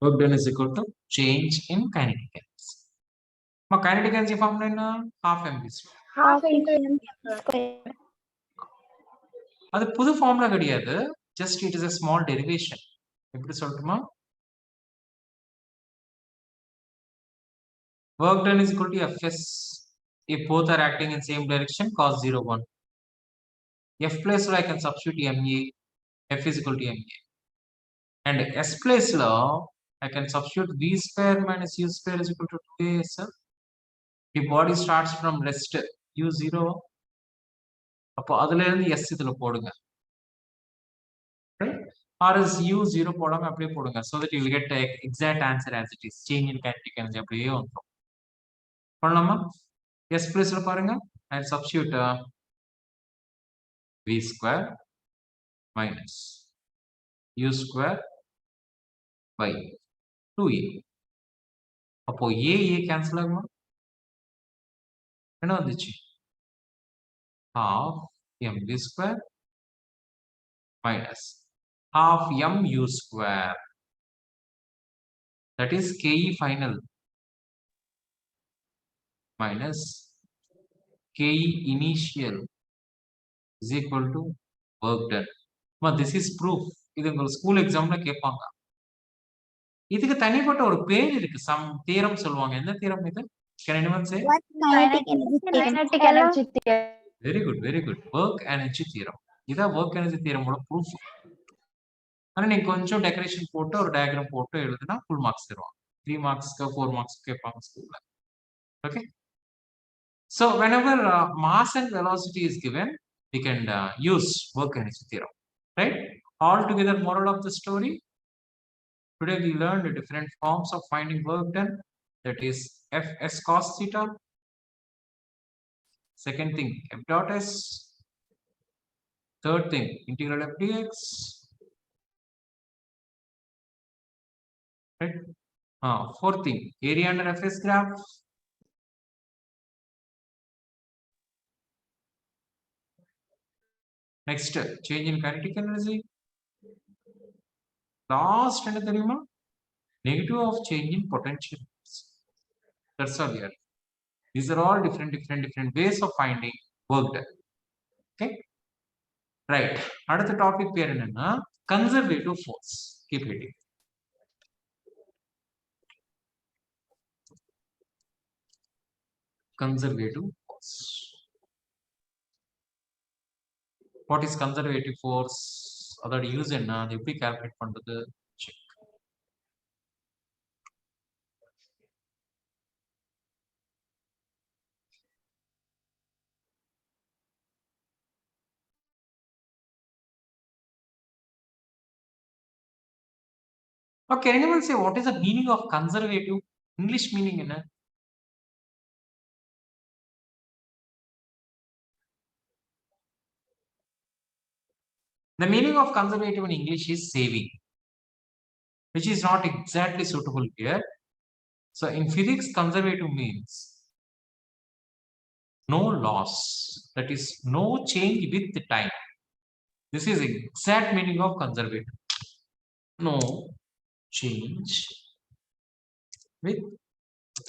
Work done is equal to change in kinetic energy. My kinetic energy formula half mv square. half into m square. அது புது formula கிடையாது, just it is a small derivation. எப்படி சொல்லட்டுமா? Work done is equal to fs if both are acting in same direction, cos 0 1. F place law I can substitute ma, f is equal to ma, and s place law I can substitute v square minus u square is equal to 2asf. If body starts from rest u 0, அப்போ அதுல இருந்து s இதுல போடுங்க, right? Or is u 0 போடாம அப்படியே போடுங்க, so that you will get the exact answer as it is. Change in kinetic energy அப்படியே வந்துரும். பண்ணலாமா? s place ல பாருங்க, I substitute v square minus u square by 2a. அப்போ a cancel ஆகுமா? என்ன வந்துச்சு? half mv square minus half mu square, that is ke final minus ke initial is equal to work done. This is proof. இது உங்க school எக்ஸாம்ல கேட்பாங்க. இதுக்கு தனிப்பட்ட ஒரு பேர் இருக்கு, சம் தியரம் சொல்லுவாங்க. என்ன தியரம் இது? Can anyone say? Kinetic energy theorem. Very good, very good. Work energy theorem. இதான் work energy theorem ஓட proof. ஆனா நீங்க கொஞ்சம் டெக்கரேஷன் போட்டு ஒரு டயக்ராம் போட்டு எழுதுனா ஃபுல் மார்க்ஸ் தருவாங்க. 3 மார்க்ஸ்க்கு 4 மார்க்ஸ்க்கு கேட்பாங்க ஸ்கூல்ல. Okay. So whenever mass and velocity is given, we can use work energy theorem, right? All together, moral of the story, today we learned different forms of finding work done, that is fs cos theta, second thing f dot s, third thing integral f dx, right? Fourth thing area under fs graph, next change in kinetic energy, last என்ன தெரியுமா? Negative of change in potential. That's all here. These are all different ways of finding work done. Okay, right. அடுத்த topic பேர் என்னன்னா conservative force. Keep reading. Conservative force. What is conservative force? அதோட use என்ன, அது எப்படி calculate பண்றது? Check. Okay, anyone say what is the meaning of conservative? English meaning என்ன? The meaning of conservative in English is saving, which is not exactly suitable here. So in physics, conservative means no loss, that is no change with the time. This is exact meaning of conservative. No change with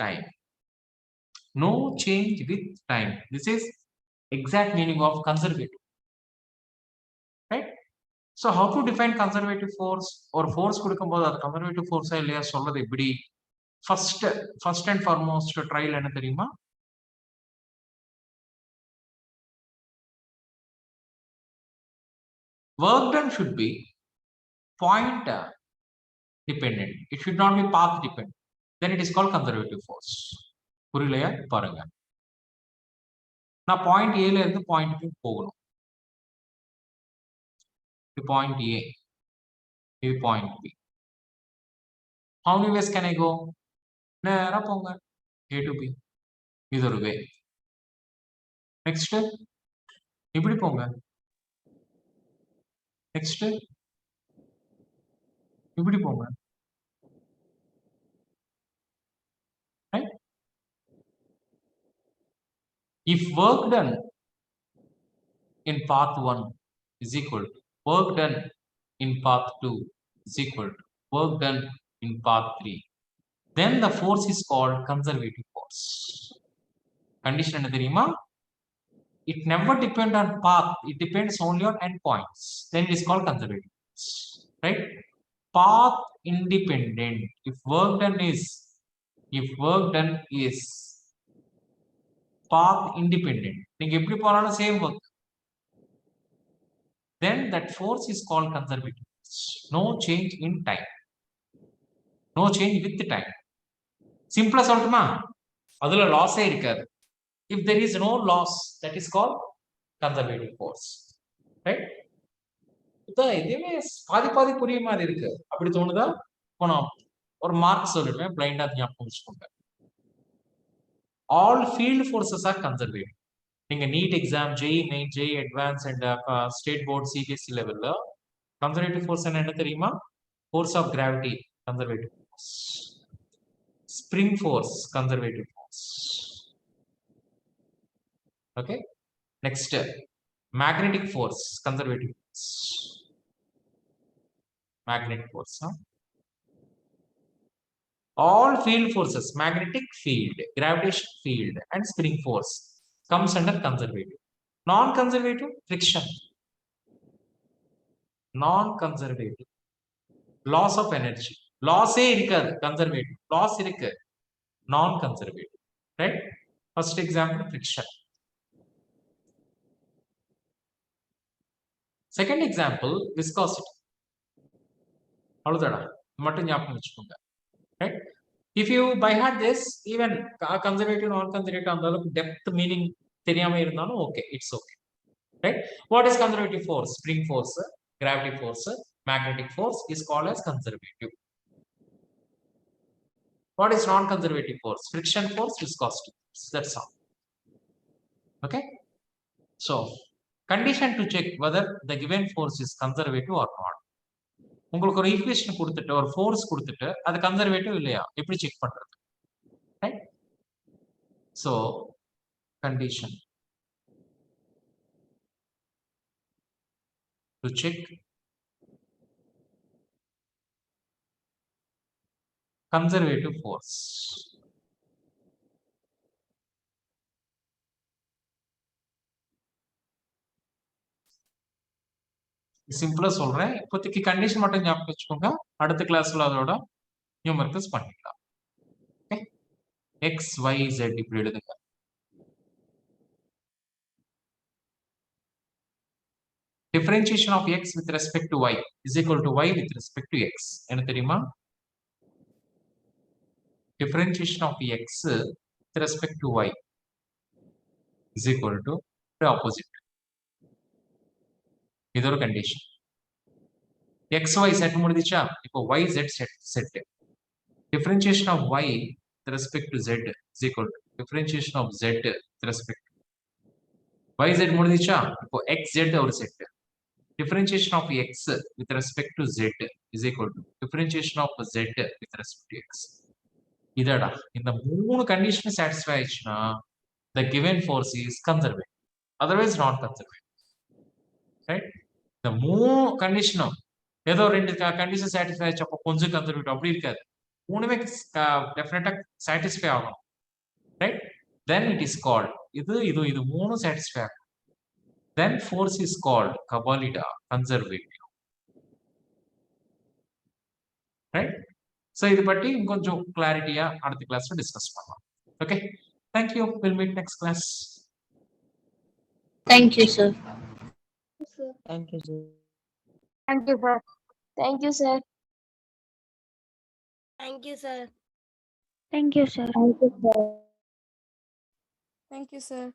time. No change with time. This is exact meaning of conservative. Right? So how to define conservative force? Or force கொடுக்கும்போது அது conservative force இல்லையா சொல்றது எப்படி? First and foremost trial என்ன தெரியுமா? Work done should be point dependent. It should not be path dependent. Then it is called conservative force. புரியலையா பாருங்க. நான் பாயிண்ட் ஏல இருந்து பாயிண்ட் பி போகணும். இது பாயிண்ட் ஏ, இது point B. How many ways can I go? நேரா போங்க A to B. இது ஒரு வே. நெக்ஸ்ட் இப்படி போங்க. நெக்ஸ்ட் இப்படி போங்க. Right? If work done in path 1 is equal to work done in path 2 is equal to work done in path 3, then the force is called conservative force. Condition என்ன தெரியுமா? It never depends on path, it depends only on endpoints. Then it is called conservative force. Right? Path independent. If work done is path independent, நீங்க எப்படி போனாலும் same work, then that force is called conservative force. No change in time, no change with the time. Simple சொல்லட்டுமா? அதுல லாஸே இருக்காது. If there is no loss, that is called conservative force. Right? இதுவே பாதி பாதி புரிய மாதிரி இருக்கு. அப்படி தோணுதா? போனோம் ஒரு மார்க் சொல்லிடுவேன், பிளைண்டா ஞாபகம் வச்சுக்கோங்க. All field forces are conservative. நீங்க NEET exam, JEE main, JEE advanced and state board CBSE லெவல்ல conservative force என்ன தெரியுமா? Force of gravity, conservative force. Spring force, conservative force. Okay. Next, magnetic force, conservative force. Magnetic force. All field forces, magnetic field, gravitation field, and spring force comes under conservative. Non-conservative, friction. Non-conservative, loss of energy. Loss irukad, conservative. Loss irukku, non-conservative. Right? First example, friction. Second example, viscosity. அவ்வளவுதானா? மட்டும் ஞாபகம் வச்சுக்கோங்க. Right? If you by heart this, even conservative, non-conservative அந்த அளவுக்கு depth meaning தெரியாம இருந்தாலும் okay, it's okay. Right? What is conservative force? Spring force, gravity force, magnetic force is called as conservative. What is non-conservative force? Friction force, viscosity force. That's all. Okay? So, condition to check whether the given force is conservative or not. உங்களுக்கு ஒரு equation கொடுத்துட்டு ஒரு force கொடுத்துட்டு அது conservative இல்லையா எப்படி check பண்றது? Right? So condition to check conservative force. சிம்பிளா சொல்றேன், இப்போதைக்கு கண்டிஷன் மட்டும் ஞாபகம் வச்சுக்கோங்க. அடுத்த கிளாஸ்ல அதோட நியூமெரிக்கல்ஸ் பண்ணிக்கலாம். ஓகே, x y z இப்படி எழுதுங்க. Differentiation of x with respect to y is equal to y with respect to x. என்ன தெரியுமா? Differentiation of x with respect to y is equal to the opposite. இது ஒரு condition. xy set முடிஞ்சிச்சா? இப்போ yz set. Differentiation of y with respect to z is equal to differentiation of z with respect to yz முடிஞ்சிச்சா? இப்போ xz ஒரு set. Differentiation of x with respect to z is equal to differentiation of z with respect to x. இதடா இந்த மூணு condition satisfy ஆயிடுச்சுன்னா the given force is conservative, otherwise not conservative. Right? இந்த மூணு கண்டிஷனும் ஏதோ ரெண்டு கண்டிஷன் சாட்டிஸ்ஃபை ஆயிடுச்சு அப்போ கொஞ்சம் கன்சர்வேட்டிவ் அப்படி இருக்காது. மூணுமே டெஃபினட்டா சாட்டிஸ்ஃபை ஆகும். Right? Then it is called இது மூணு சாட்டிஸ்ஃபை ஆகும். Then force is called Kabalida, conservative. Right? So, இது பற்றி கொஞ்சம் கிளாரிட்டியா அடுத்த கிளாஸ்ல டிஸ்கஸ் பண்ணலாம். Okay? Thank you. We'll meet next class. Thank you, sir. Thank you, sir. Thank you, sir. Thank you, sir. Thank you, sir. Thank you, sir. Thank you, sir.